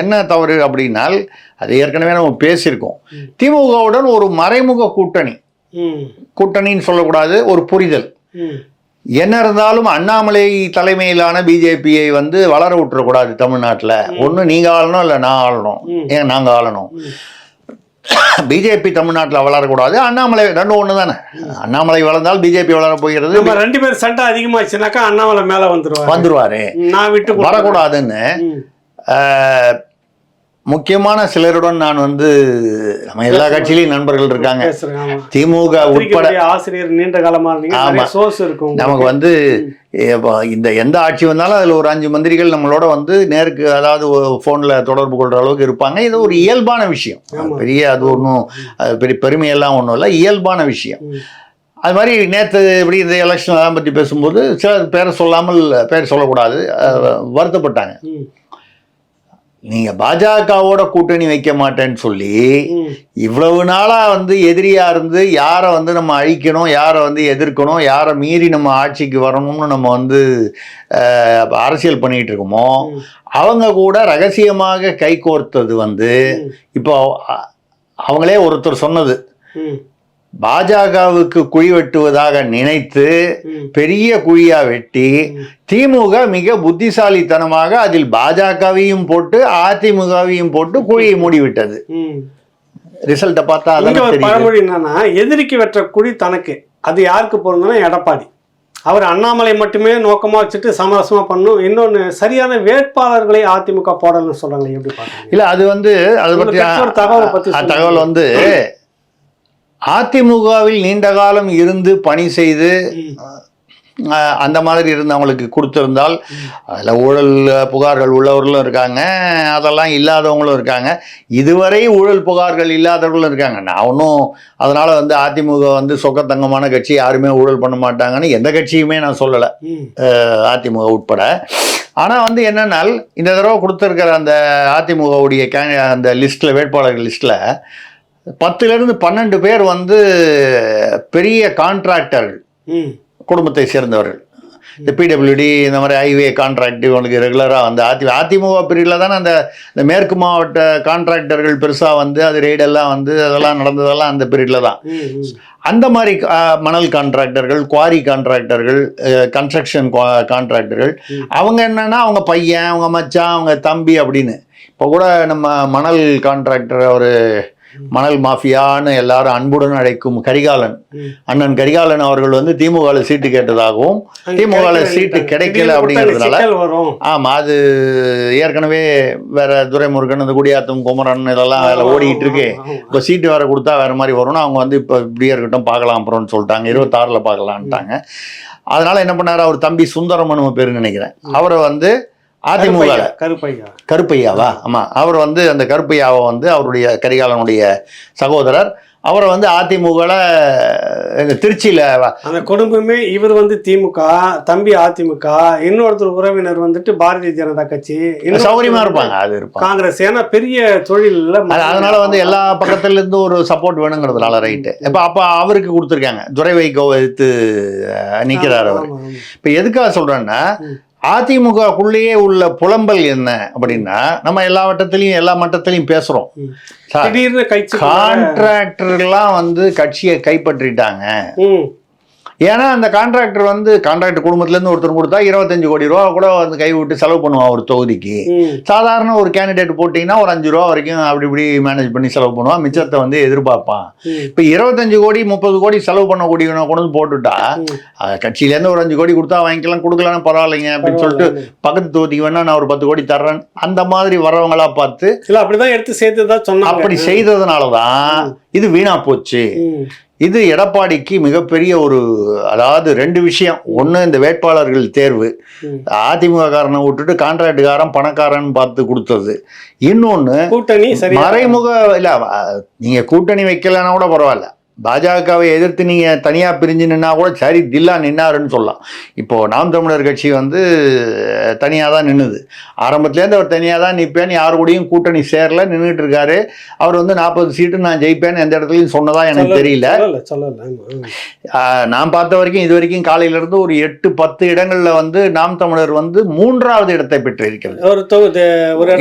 என்ன தவறு அப்படின்னால் அது ஏற்கனவே நம்ம பேசியிருக்கோம். திமுகவுடன் ஒரு மறைமுக கூட்டணின்னு சொல்லக்கூடாது, ஒரு புரிதல். என்ன இருந்தாலும் அண்ணாமலை தலைமையிலான பிஜேபியை வந்து வளர விட்டுறக்கூடாது தமிழ்நாட்டில். ஒன்று நீங்க ஆளணும், இல்லை நான் ஆளணும், ஏன் நாங்க ஆளணும். பிஜேபி தமிழ்நாட்டில் வளரக்கூடாது, அண்ணாமலை ரெண்டும் ஒன்று தானே. அண்ணாமலை வளர்ந்தால் பிஜேபி வளர போகிறது. 2 பேர் சண்டை அதிகமாச்சுனாக்கா அண்ணாமலை மேலே வந்துருவாரு. நான் விட்டு வரக்கூடாதுன்னு முக்கியமான சிலருடன் நான் வந்து நம்ம எல்லா கட்சியிலையும் நண்பர்கள் இருக்காங்க, திமுக உட்பட. ஆசிரியர் நீண்ட காலமா நமக்கு வந்து இந்த எந்த ஆட்சி வந்தாலும் அதில் ஒரு 5 மந்திரிகள் நம்மளோட வந்து நேருக்கு, அதாவது ஃபோனில் தொடர்பு கொள்கிற அளவுக்கு இருப்பாங்க. இது ஒரு இயல்பான விஷயம், பெரிய அது ஒன்றும் பெரிய பெருமையெல்லாம் ஒன்றும் இல்லை, இயல்பான விஷயம். அது மாதிரி நேற்று இப்படி இந்த எலெக்ஷன் எல்லாம் பற்றி பேசும்போது சில பேரை சொல்லக்கூடாது வருத்தப்பட்டாங்க. நீங்க பாஜகவோட கூட்டணி வைக்க மாட்டேன்னு சொல்லி இவ்வளவு நாளா வந்து எதிரியா இருந்து யாரை வந்து நம்ம அழிக்கணும், யாரை வந்து எதிர்க்கணும், யாரை மீறி நம்ம ஆட்சிக்கு வரணும்னு நம்ம வந்து அரசியல் பண்ணிட்டு இருக்கோமோ அவங்க கூட ரகசியமாக கைகோர்த்தது வந்து இப்போ அவங்களே ஒருத்தர் சொன்னது, பாஜகவுக்கு குழி வெட்டுவதாக நினைத்து பெரிய குழியா வெட்டி திமுக மிக புத்திசாலித்தனமாக அதில் பாஜகவையும் போட்டு அதிமுகவையும் போட்டு குழியை மூடிவிட்டது. ரிசல்ட்டை பார்த்தா பழமொழி என்னன்னா, எதிரிக்கு வெற்ற குழி தனக்கு. அது யாருக்கு பொருந்தனா எடப்பாடி. அவர் அண்ணாமலை மட்டுமே நோக்கமா வச்சுட்டு சமரசமா பண்ணும். இன்னொன்னு சரியான வேட்பாளர்களை அதிமுக போடலன்னு சொல்றாங்க. எப்படி பாருங்க? இல்ல அது வந்து அதை பத்தி தகவல் வந்து அதிமுகவில் நீண்ட காலம் இருந்து பணி செய்து அந்த மாதிரி இருந்தவங்களுக்கு கொடுத்திருந்தால் அதில் ஊழல் புகார்கள் உள்ளவர்களும் இருக்காங்க, அதெல்லாம் இல்லாதவங்களும் இருக்காங்க, இதுவரை ஊழல் புகார்கள் இல்லாதவர்களும் இருக்காங்க. நான் ஒன்றும் அதனால வந்து அதிமுக வந்து சொக்கத்தங்கமான கட்சி, யாருமே ஊழல் பண்ண மாட்டாங்கன்னு எந்த கட்சியுமே நான் சொல்லலை, அதிமுக உட்பட. ஆனால் வந்து என்னென்னால் இந்த தடவை கொடுத்துருக்கிற அந்த அதிமுகவுடைய அந்த லிஸ்ட்டில், வேட்பாளர்கள் லிஸ்ட்டில் 10லேருந்து 12 பேர் வந்து பெரிய கான்ட்ராக்டர்கள் குடும்பத்தை சேர்ந்தவர்கள். இந்த பிடபிள்யூடி இந்த மாதிரி ஹைவே கான்ட்ராக்ட் இவங்களுக்கு ரெகுலராக வந்து அதிமுக பீரியடில் தானே அந்த மேற்கு மாவட்ட கான்ட்ராக்டர்கள் பெருசாக வந்து அது ரெய்டெல்லாம் வந்து அதெல்லாம் நடந்ததெல்லாம் அந்த பீரியடில் தான். அந்த மாதிரி மணல் கான்ட்ராக்டர்கள், குவாரி கான்ட்ராக்டர்கள், கன்ஸ்ட்ரக்ஷன் கான்ட்ராக்டர்கள், அவங்க என்னன்னா அவங்க பையன், அவங்க மச்சான், அவங்க தம்பி அப்படின்னு. இப்போ கூட நம்ம மணல் கான்ட்ராக்டர் அவர் மணல் மாஃபியான்னு எல்லாரும் அன்புடன் அழைக்கும் கரிகாலன், அண்ணன் கரிகாலன் அவர்கள் வந்து திமுக சீட்டு கேட்டதாகவும் திமுக சீட்டு கிடைக்கல அப்படிங்கிறதுனால, ஆமா அது ஏற்கனவே வேற துரைமுருகன், இந்த குடியாத்தம் குமரன் இதெல்லாம் வேலை ஓடிக்கிட்டு இருக்கு. இப்போ சீட்டு வேற கொடுத்தா வேற மாதிரி வரும்னு அவங்க வந்து இப்போ இப்படியே இருக்கட்டும் பார்க்கலாம் அப்புறம்னு சொல்லிட்டாங்க, 26ல் பார்க்கலான்ட்டாங்க. அதனால என்ன பண்ணாரு, அவர் தம்பி சுந்தரமன் பேருன்னு நினைக்கிறேன், அவரை வந்து அதிமுக கருப்பையாவா, ஆமா அவர் வந்து அந்த கருப்பையாவை வந்து அவருடைய கரிகாலனுடைய சகோதரர், அவரை வந்து அதிமுக திருச்சியில அந்த குடும்பமே, இவர் வந்து திமுக, தம்பி அதிமுக, இன்னொருத்தர் உறவினர் வந்துட்டு பாரதிய ஜனதா கட்சி, சௌகரியமா இருப்பாங்க, அது இருப்பாங்க காங்கிரஸ். ஏன்னா பெரிய தொழில், அதனால வந்து எல்லா பக்கத்துல இருந்து ஒரு சப்போர்ட் வேணுங்கிறதுனால ரைட்டு. அப்ப அவருக்கு கொடுத்துருக்காங்க, துரை வைகோவை எடுத்து நிக்கிறார் அவர். இப்ப எதுக்காக சொல்றேன்னா, அதிமுகக்குள்ளேயே உள்ள புலம்பல் என்ன அப்படின்னா, நம்ம எல்லா வட்டத்திலையும் எல்லா மட்டத்திலையும் பேசுறோம், கான்ட்ராக்டர்லாம் வந்து கட்சியை கைப்பற்றிட்டாங்க. ஏன்னா அந்த கான்ட்ராக்டர் வந்து கான்ட்ராக்டர் குடும்பத்திலேருந்து ஒருத்தர் கொடுத்தா 25 கோடி ரூபா கூட வந்து கை விட்டு செலவு பண்ணுவான் ஒரு தொகுதிக்கு. சாதாரண ஒரு கேண்டிடேட் போட்டிங்கன்னா ஒரு 5 ரூபா வரைக்கும் அப்படி இப்படி மேனேஜ் பண்ணி செலவு பண்ணுவான், மிச்சத்தை வந்து எதிர்பார்ப்பான். இப்போ 25 கோடி 30 கோடி செலவு பண்ணக்கூடிய கொண்டு வந்து போட்டுட்டா, கட்சியிலேருந்து ஒரு 5 கோடி கொடுத்தா வாங்கிக்கலாம், கொடுக்கலான்னு பரவாயில்லைங்க அப்படின்னு சொல்லிட்டு பக்கத்து தொகுதிக்கு வேணா நான் ஒரு 10 கோடி தர்றேன் அந்த மாதிரி வர்றவங்களா பார்த்து அப்படிதான் எடுத்து சேர்த்துதான் சொன்னாங்க. அப்படி செய்ததுனாலதான் இது வீணா போச்சு. இது எடப்பாடிக்கு மிகப்பெரிய ஒரு, அதாவது 2 விஷயம். ஒன்று இந்த வேட்பாளர்கள் தேர்வு, அதிமுக காரனை விட்டுட்டு கான்ட்ராக்டுக்காரன் பணக்காரன் பார்த்து கொடுத்தது. இன்னொன்று கூட்டணி மறைமுக, இல்லை நீங்கள் கூட்டணி வைக்கலன்னா கூட பரவாயில்ல, பாஜகவை எதிர்த்து நீங்கள் தனியாக பிரிஞ்சு நின்னா கூட சரி, தில்லா நின்னாருன்னு சொல்லலாம். இப்போது நாம் தமிழர் கட்சி வந்து தனியாக தான் நின்றுது, ஆரம்பத்துலேருந்து அவர் தனியாக தான் நிற்பேன்னு யாரு கூடயும் கூட்டணி சேரல, நின்றுட்டு இருக்காரு. அவர் வந்து 40 சீட்டு நான் ஜெயிப்பேன்னு எந்த இடத்துலையும் சொன்னதா எனக்கு தெரியல. நான் பார்த்த வரைக்கும் இது வரைக்கும் காலையிலேருந்து ஒரு 8-10 இடங்களில் வந்து நாம் தமிழர் வந்து 3வது இடத்தை பெற்றிருக்கிறது.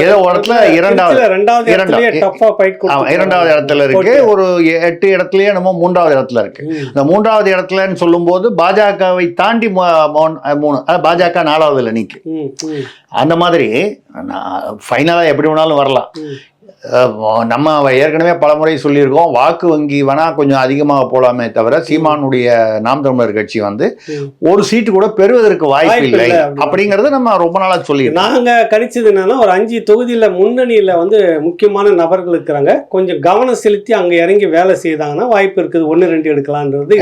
ஏதோ ஒரு இடத்துல 2வது இடத்துல இருக்கு, ஒரு 8 இடத்துலயே 3வது இடத்துல இருக்கு. இந்த 3வது இடத்துலன்னு சொல்லும் போது பாஜகவை தாண்டி 3, பாஜக 4வதுல நிக்கு. அந்த மாதிரி ஃபைனலா எப்படி வேணாலும் வரலாம். நம்ம ஏற்கனவே பலமுறை சொல்லியிருக்கோம், வாக்கு வங்கி வேணா கொஞ்சம் அதிகமாக போலாமே தவிர சீமானுடைய நாம் தமிழர் கட்சி வந்து ஒரு சீட்டு கூட பெறுவதற்கு வாய்ப்பு இல்லை அப்படிங்கறது நம்ம ரொம்ப நாளா சொல்லி நாங்க கணிச்சது என்னன்னா, ஒரு 5 தொகுதியில முன்னணியில வந்து முக்கியமான நபர்கள் இருக்கிறாங்க, கொஞ்சம் கவனம் செலுத்தி அங்க இறங்கி வேலை செய்தாங்கன்னா வாய்ப்பு இருக்குது, 1-2 எடுக்கலான்றது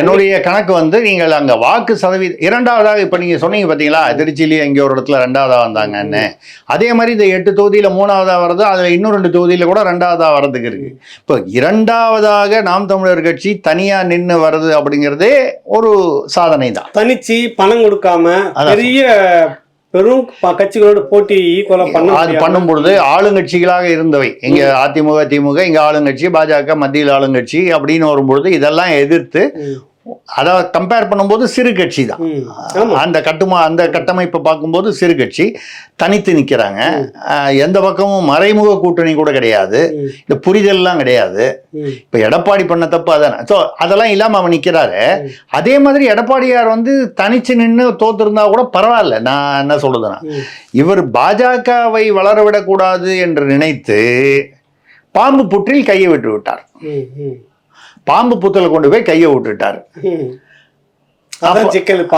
என்னுடைய கணக்கு. வந்து நீங்கள் அங்க வாக்கு சதவீதம் 2வதாக இப்ப நீங்க சொன்னீங்க பாத்தீங்களா, திருச்சியிலேயே எங்க ஒரு இடத்துல 2வதா வந்தாங்கன்னு, அதே மாதிரி இந்த 8 தொகுதியில 3வதா வருது, அதுல இன்னொரு 2 தொகுதியில கூட 2வதா வர்றதுக்கு இருக்கு. இப்போ 2வதாக நாம் தமிழர் கட்சி தனியா நின்று வருது அப்படிங்கிறதே ஒரு சாதனை தான். தனிச்சு பணம் கொடுக்காம பெரிய பெரும் கட்சிகளோட போட்டி ஈக்குவலா அது பண்ணும் பொழுது ஆளுங்கட்சிகளாக இருந்தவை இங்க அதிமுக திமுக இங்க ஆளுங்கட்சி பாஜக மத்தியில் ஆளுங்கட்சி அப்படின்னு வரும்பொழுது இதெல்லாம் எதிர்த்து அதை கம்பேர் பண்ணும்போது சிறு கட்சி தான் அந்த கட்டமைப்பை பார்க்கும்போது சிறு கட்சி தனித்து நிற்கிறாங்க. எந்த பக்கமும் மறைமுக கூட்டணி கூட கிடையாது, இந்த புரிதல்லாம் கிடையாது. இப்போ எடப்பாடி பண்ண தப்பு அதானே. ஸோ அதெல்லாம் இல்லாமல் அவன் நிற்கிறாரு. அதே மாதிரி எடப்பாடியார் வந்து தனிச்சு நின்று தோத்திருந்தா கூட பரவாயில்ல. நான் என்ன சொல்றதுன்னா, இவர் பாஜகவை வளரவிடக்கூடாது என்று நினைத்து பாம்பு புற்றில் கையை விட்டு விட்டார். பாம்பு புத்தல கொண்டு போய் கையை விட்டுட்டார்.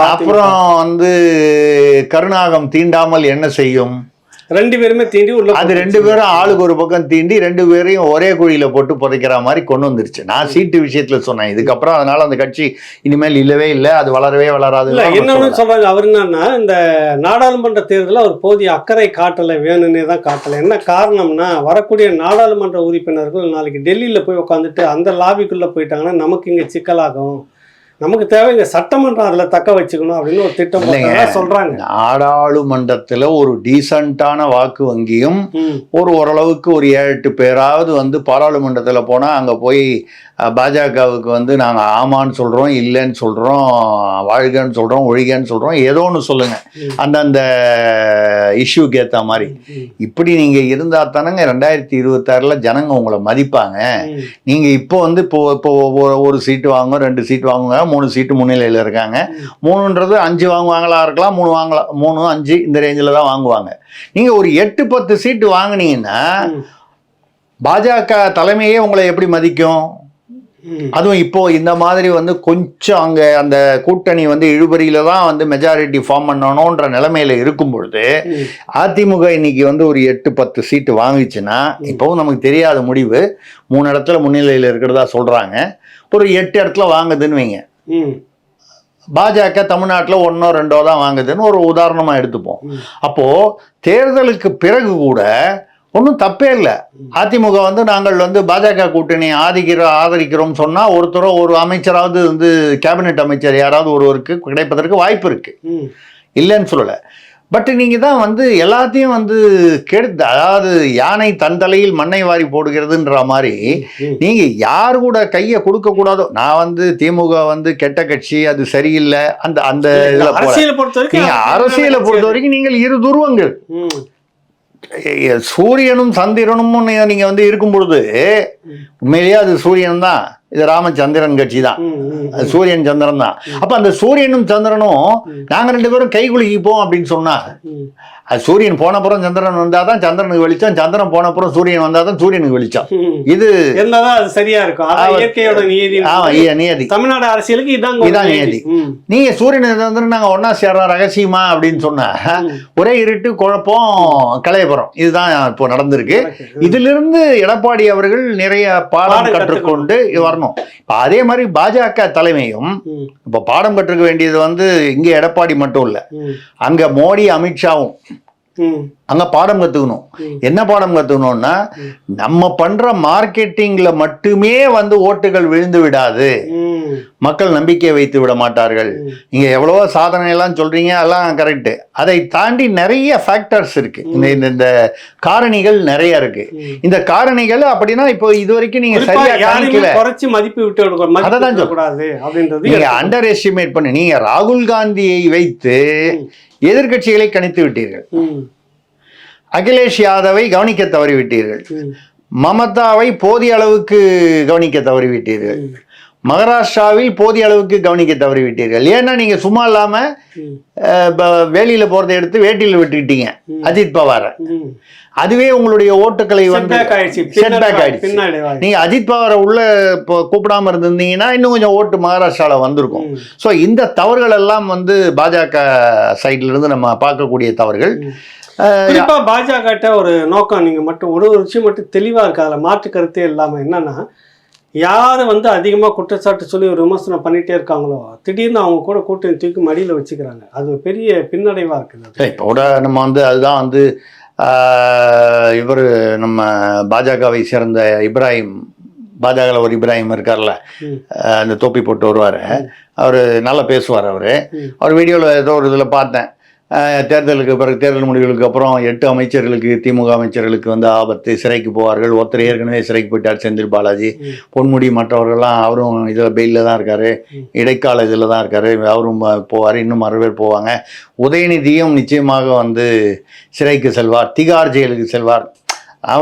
அப்புறம் வந்து கருணாகம் தீண்டாமல் என்ன செய்யும், ரெண்டு பேருமே தீண்டி உள்ள அது ரெண்டு பேரும் ஆளுக்கு ஒரு பக்கம் தீண்டி ரெண்டு பேரையும் ஒரே குழியில போட்டு புதைக்கிற மாதிரி கொண்டு வந்துருச்சு. நான் சீட்டு விஷயத்துல சொன்னேன். இதுக்கப்புறம் அதனால அந்த கட்சி இனிமேல் இல்லவே இல்லை, அது வளரவே வளராது. என்னன்னு சொல்றாங்க அவர் என்னன்னா, இந்த நாடாளுமன்ற தேர்தலில் அவர் போதிய அக்கறை காட்டலை, வேணும்னே தான் காட்டலை. என்ன காரணம்னா, வரக்கூடிய நாடாளுமன்ற உறுப்பினர்கள் நாளைக்கு டெல்லியில போய் உட்காந்துட்டு அந்த லாபிக்குள்ள போயிட்டாங்கன்னா நமக்கு இங்க சிக்கலாகும். நமக்கு தேவை இங்க சட்டமன்றம் அதுல தக்க வச்சுக்கணும் அப்படின்னு ஒரு திட்டம் சொல்றாங்க. நாடாளுமன்றத்துல ஒரு டீசென்டான வாக்கு வங்கியும் ஓரளவுக்கு ஒரு 7-8 பேராவது வந்து பாராளுமன்றத்துல போனா அங்க போய் பாஜகவுக்கு வந்து நாங்க ஆமான்னு சொல்றோம், இல்லைன்னு சொல்றோம், வாழ்கன்னு சொல்றோம், ஒழிகன்னு சொல்றோம், ஏதோ ஒன்று சொல்லுங்க அந்தந்த இஷ்யூக்கு ஏற்ற மாதிரி. இப்படி நீங்க இருந்தா தானங்க 2026 ஜனங்க உங்களை மதிப்பாங்க. நீங்க இப்போ வந்து இப்போ ஒரு சீட்டு வாங்க, 2 சீட்டு வாங்குங்க, 3 சீட்டு முன்னிலையில் இருக்காங்க. 3ன்றது 5 வாங்குவாங்களா இருக்கலாம், 3 வாங்கலாம், 3 5 இந்த ரேஞ்சில் தான் வாங்குவாங்க. நீங்க ஒரு 8-10 சீட்டு வாங்கினீங்கன்னா பாஜக தலைமையே உங்களை எப்படி மதிக்கும்? அதுவும் இப்போ இந்த மாதிரி வந்து கொஞ்சம் அங்க அந்த கூட்டணி வந்து இழுபறியில தான் வந்து மெஜாரிட்டி ஃபார்ம் பண்ணணும்ன்ற நிலைமையில இருக்கும் பொழுது அதிமுக இன்னைக்கு வந்து ஒரு 8-10 சீட்டு வாங்கிச்சுன்னா, இப்பவும் நமக்கு தெரியாத முடிவு, 3 இடத்துல முன்னிலையில் இருக்கிறதா சொல்றாங்க, ஒரு 8 இடத்துல வாங்குதுன்னு வைங்க. பாஜக தமிழ்நாட்டில் 1ஓ 2ஓ தான் வாங்குதுன்னு ஒரு உதாரணமா எடுத்துப்போம். அப்போ தேர்தலுக்கு பிறகு கூட ஒன்றும் தப்பே இல்லை. அதிமுக வந்து நாங்கள் வந்து பாஜக கூட்டணி ஆதரிக்கிறோம் சொன்னா ஒருத்தரோ ஒரு அமைச்சராவது வந்து கேபினெட் அமைச்சர் யாராவது ஒருவருக்கு கிடைப்பதற்கு வாய்ப்பு இருக்கு, இல்லைன்னு சொல்லலை. பட் நீங்க தான் வந்து எல்லாத்தையும் வந்து கெடுத்து, அதாவது யானை தன் தலையில் மண்ணை வாரி போடுகிறதுன்ற மாதிரி நீங்க யாரு கூட கையை கொடுக்க கூடாதோ. நான் வந்து திமுக வந்து கெட்ட கட்சி, அது சரியில்லை, அந்த அந்த இதுல அரசியலை பொறுத்த வரைக்கும் நீங்கள் இரு துருவங்கள். சூரியனும் சந்திரனும் நீங்க வந்து இருக்கும் பொழுது உண்மையிலேயே அது சூரியன் தான், இது ராமச்சந்திரன் கட்சி தான், சூரியன் சந்திரன் தான். அப்ப அந்த சூரியனும் சந்திரனும் நாங்க 2 பேரும் கை குலுக்கிப்போம் அப்படின்னு சொன்னா, அது சூரியன் போனப்புறம் சந்திரன் வந்தாதான் சந்திரனுக்கு வெளிச்சம், சந்திரன் போனப்புறம் சூரியன் வந்தாதான் சூரியனுக்கு வெளிச்சம். இது சரியா இருக்கும், இயற்கையோட நியதி. நியதி தமிழ்நாடு அரசியலுக்கு இதான் நியதி. நீங்க சூரியன் சந்திரன் நாங்க ஒன்னா சேர்றோம் ரகசியமா அப்படின்னு சொன்ன ஒரே இருட்டு குழப்பம் கலையபுரம் இதுதான் இப்போ நடந்திருக்கு. இதுல இருந்து எடப்பாடி அவர்கள் நிறைய பாடம் கற்றுக்கொண்டு வரணும். அதே மாதிரி பாஜக தலைமையும் இப்ப பாடம் கற்றுக்க வேண்டியது வந்து இங்க எடப்பாடி மட்டும் இல்ல, அங்க மோடி அமித்ஷாவும் அங்க பாடம் கத்துக்கணும். என்ன பாடம் கத்துக்கணும்னா, நம்ம பண்ற மார்க்கெட்டிங்ல மட்டுமே வந்து ஓட்டுகள் விழுந்து விடாது, மக்கள் நம்பிக்கை வைத்து விட மாட்டார்கள். நீங்க எவ்வளவோ சாதனை எல்லாம் சொல்றீங்க, எல்லாம் கரெக்ட். அதை தாண்டி நிறைய ஃபேக்டர்ஸ் இருக்கு, இந்த காரணிகள் நிறைய இருக்கு. இந்த காரணிகள் அப்படின்னா இப்போ இது வரைக்கும் நீங்க சரியா கணிக்கல, குறைச்சு மதிப்பு விட்டு அதான் சொல்லக்கூடாது அப்படின்றது. நீங்க அண்டர் எஸ்டிமேட் பண்ணி நீங்க ராகுல் காந்தியை வைத்து எதிர்கட்சிகளை கணித்து விட்டீர்கள், அகிலேஷ் யாதவை கவனிக்க தவறிவிட்டீர்கள், மமதாவை போதிய அளவுக்கு கவனிக்க தவறிவிட்டீர்கள், மகாராஷ்டிராவில் போதிய அளவுக்கு கவனிக்க தவறிவிட்டீர்கள். ஏன்னா நீங்க சும்மா இல்லாம வேலியில போறதை எடுத்து வேட்டியில விட்டுக்கிட்டீங்க அஜித் பவார. அதுவே உங்களுடைய ஓட்டுக்களை வந்து செட்பேக் ஆயிடுச்சு. நீங்க அஜித் பவாரை உள்ள கூப்பிடாம இருந்திருந்தீங்கன்னா இன்னும் கொஞ்சம் ஓட்டு மகாராஷ்டிரால வந்திருக்கும். ஸோ இந்த தவறுகள் எல்லாம் வந்து பாஜக சைட்ல இருந்து நம்ம பார்க்கக்கூடிய தவறுகள். குறிப்பா பாஜக ஒரு நோக்கம், நீங்க மட்டும் ஒரு விஷயம் மட்டும் தெளிவா இருக்கு, அதுல மாற்று கருத்தே இல்லாம, என்னன்னா யார் வந்து அதிகமாக குற்றச்சாட்டு சொல்லி ஒரு விமர்சனம் பண்ணிகிட்டே இருக்காங்களோ திடீர்னு அவங்க கூட கூட்டணி தூக்கி மடியில் வச்சுக்கிறாங்க. அது பெரிய பின்னடைவாக இருக்குது. இப்போ கூட நம்ம வந்து அதுதான் வந்து இவர் நம்ம பாஜகவை சேர்ந்த இப்ராஹிம், பாஜகவில் ஒரு இப்ராஹிம் இருக்கார்ல, அந்த தொப்பி போட்டு வருவார், அவர் நல்லா பேசுவார். அவர் வீடியோவில் ஏதோ ஒரு இதில் பார்த்தேன், தேர்தலுக்கு பிறகு தேர்தல் முடிவுகளுக்கு அப்புறம் 8 அமைச்சர்களுக்கு திமுக அமைச்சர்களுக்கு வந்து ஆபத்து, சிறைக்கு போவார்கள். ஒருத்தர் ஏற்கனவே சிறைக்கு போயிட்டார், செந்தில் பாலாஜி. பொன்முடி மற்றவர்கள்லாம் அவரும் இதில் பெயிலில் தான் இருக்கார், இடைக்கால இதில் தான் இருக்கார், அவரும் போவார். இன்னும் 6 பேர் போவாங்க. உதயநிதியும் நிச்சயமாக வந்து சிறைக்கு செல்வார், திகார் ஜெயிலுக்கு செல்வார்.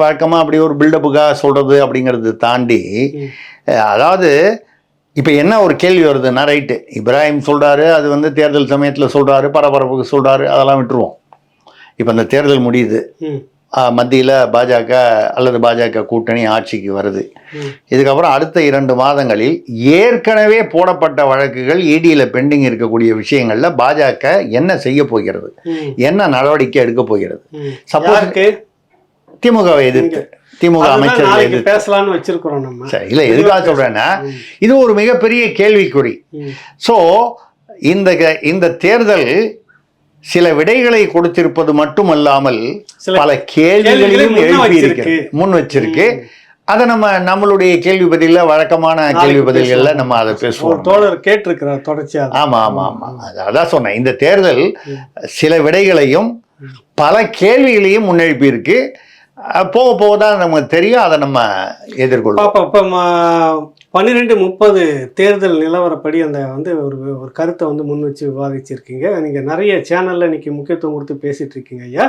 வழக்கமாக அப்படி ஒரு பில்டப்புக்காக சொல்கிறது அப்படிங்கிறது தாண்டி, அதாவது இப்போ என்ன ஒரு கேள்வி வருதுன்னா, ரைட்டு இப்ராஹிம் சொல்கிறாரு, அது வந்து தேர்தல் சமயத்தில் சொல்கிறாரு, பரபரப்புக்கு சொல்கிறாரு, அதெல்லாம் விட்டுருவோம். இப்போ இந்த தேர்தல் முடியுது, மத்தியில் பாஜக அல்லது பாஜக கூட்டணி ஆட்சிக்கு வருது. இதுக்கப்புறம் அடுத்த 2 மாதங்களில் ஏற்கனவே போடப்பட்ட வழக்குகள், இடியில் பெண்டிங் இருக்கக்கூடிய விஷயங்களில் பாஜக என்ன செய்ய போகிறது, என்ன நடவடிக்கை எடுக்க போகிறது? சப்போஸ் திமுகவை எதிர்த்து, திமுக அமைச்சர்கள் பேசலாம்னு வச்சிருக்கிறோம் நம்ம. சரி, இல்லை எதுக்காக சொல்றேன்னா, இது ஒரு மிகப்பெரிய கேள்விக்குறி. ஸோ இந்த தேர்தல் சில விடைகளை கொடுத்திருப்பது மட்டுமல்லாமல் பல கேள்விகளையும் எழுப்பி முன் வச்சிருக்கு. அதை நம்மளுடைய கேள்வி பதில, வழக்கமான கேள்வி பதில்கள்ல நம்ம அதை பேசுவோம். தோழர் கேட்டிருக்கிறார் தொடர்ச்சியா. ஆமா ஆமா ஆமா, அதான் சொன்னேன். இந்த தேர்தல் சில விடைகளையும் பல கேள்விகளையும் முன்னெழுப்பி இருக்கு. போக போக தான் நமக்கு தெரியும், அதை நம்ம எதிர்கொள்ளும். இப்போ 12:30 தேர்தல் நிலவரப்படி அந்த வந்து ஒரு கருத்தை வந்து முன் வச்சு விவாதிச்சிருக்கீங்க. நீங்கள் நிறைய சேனலில் இன்னைக்கு முக்கியத்துவம் கொடுத்து பேசிகிட்டு இருக்கீங்க ஐயா.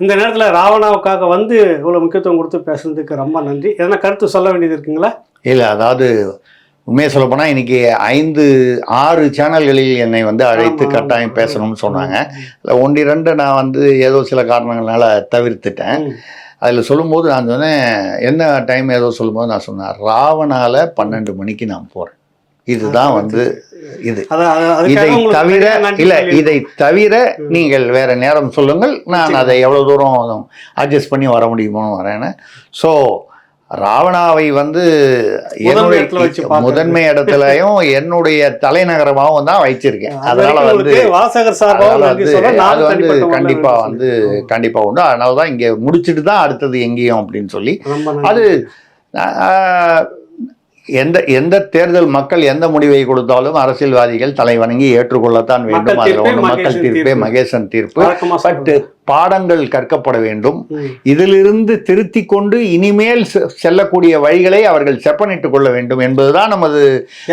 இந்த நேரத்தில் ராவணாவுக்காக வந்து இவ்வளோ முக்கியத்துவம் கொடுத்து பேசுனதுக்கு ரொம்ப நன்றி. எதனா கருத்து சொல்ல வேண்டியது இருக்குங்களா? இல்லை, அதாவது உண்மையை சொல்லப்போனால் இன்னைக்கு 5-6 சேனல்களில் என்னை வந்து அழைத்து கட்டாயம் பேசணும்னு சொன்னாங்க. 1-2 நான் வந்து ஏதோ சில காரணங்களால தவிர்த்துட்டேன். அதில் சொல்லும்போது நான் சொன்னேன், என்ன டைம் ஏதோ சொல்லும்போது நான் சொன்னேன், ராவணால 12 மணிக்கு நான் போகிறேன். இதுதான் வந்து இது. இதை தவிர இல்லை, இதை தவிர நீங்கள் வேற நேரம் சொல்லுங்கள், நான் அதை எவ்வளோ தூரம் அட்ஜஸ்ட் பண்ணி வர முடியுமோன்னு வரேன்னு. ஸோ ராவணாவை வந்து என்னுடைய முதன்மை இடத்துலையும் என்னுடைய தலைநகரமாகவும் தான் வச்சிருக்கேன். அதனால வந்து அது வந்து கண்டிப்பா உண்டு. அதனாலதான் இங்க முடிச்சுட்டு தான் அடுத்தது எங்கேயும் அப்படின்னு சொல்லி, அது எந்த தேர்தல் மக்கள் எந்த முடிவை கொடுத்தாலும் அரசியல்வாதிகள் தலை வணங்கி ஏற்றுக்கொள்ளத்தான் வேண்டும். அதுல ஒன்று மக்கள் தீர்ப்பே மகேசன் தீர்ப்பு. பட் பாடங்கள் கற்கப்பட வேண்டும். இதிலிருந்து திருத்தி கொண்டு இனிமேல் செல்லக்கூடிய வழிகளை அவர்கள் செப்பனிட்டுக் கொள்ள வேண்டும் என்பதுதான் நமது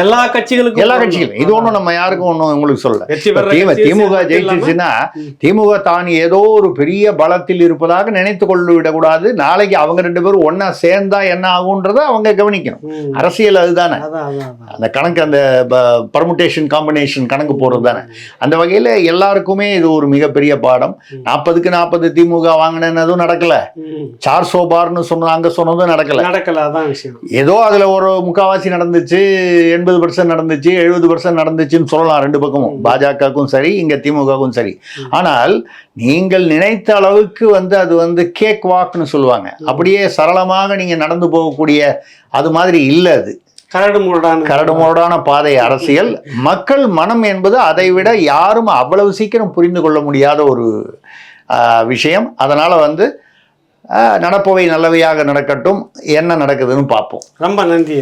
எல்லா கட்சிகளும். இது ஒன்றும் நம்ம யாருக்கும் ஒன்றும் உங்களுக்கு சொல்ல. திமுக ஜெயிச்சிருச்சுன்னா திமுக தான் ஏதோ ஒரு பெரிய பலத்தில் இருப்பதாக நினைத்து கொண்டு விடக்கூடாது. நாளைக்கு அவங்க 2 பேரும் ஒன்னா சேர்ந்தா என்ன ஆகுன்றத அவங்க கவனிக்கணும். அரசியல் அதுதானே, அந்த கணக்கு, அந்த பர்முடேஷன் காம்பினேஷன் கணக்கு போறது தானே. அந்த வகையில எல்லாருக்குமே இது ஒரு மிகப்பெரிய பாடம். 40க்கு 40 திமுக வாங்கினதும் நடக்கல, 400 பார்னு சொன்னாங்க, சொன்னதும் நடக்கல. அதான் விஷயம். ஏதோ அதுல ஒரு முக்காவாசி நடந்துச்சு, 80% நடந்துச்சு, 70% நடந்துச்சுன்னு சொல்லலாம். 2 பக்கமும், பாஜகவுக்கும் சரி, இங்க திமுகவுக்கும் சரி. ஆனால் நீங்கள் நினைத்த அளவுக்கு வந்து அது வந்து கேக் வாக்னு சொல்லுவாங்க, அப்படியே சரளமாக நீங்க நடந்து போகக்கூடிய அது மாதிரி இல்லை. அது கரடுமுரடான பாதை அரசியல். மக்கள் மனம் என்பது அதை விட யாரும் அவ்வளவு சீக்கிரம் புரிந்து கொள்ள முடியாத ஒரு விஷயம். அதனால வந்து நடப்பவை நல்லவையாக நடக்கட்டும், என்ன நடக்குதுன்னு பார்ப்போம். ரொம்ப நன்றி.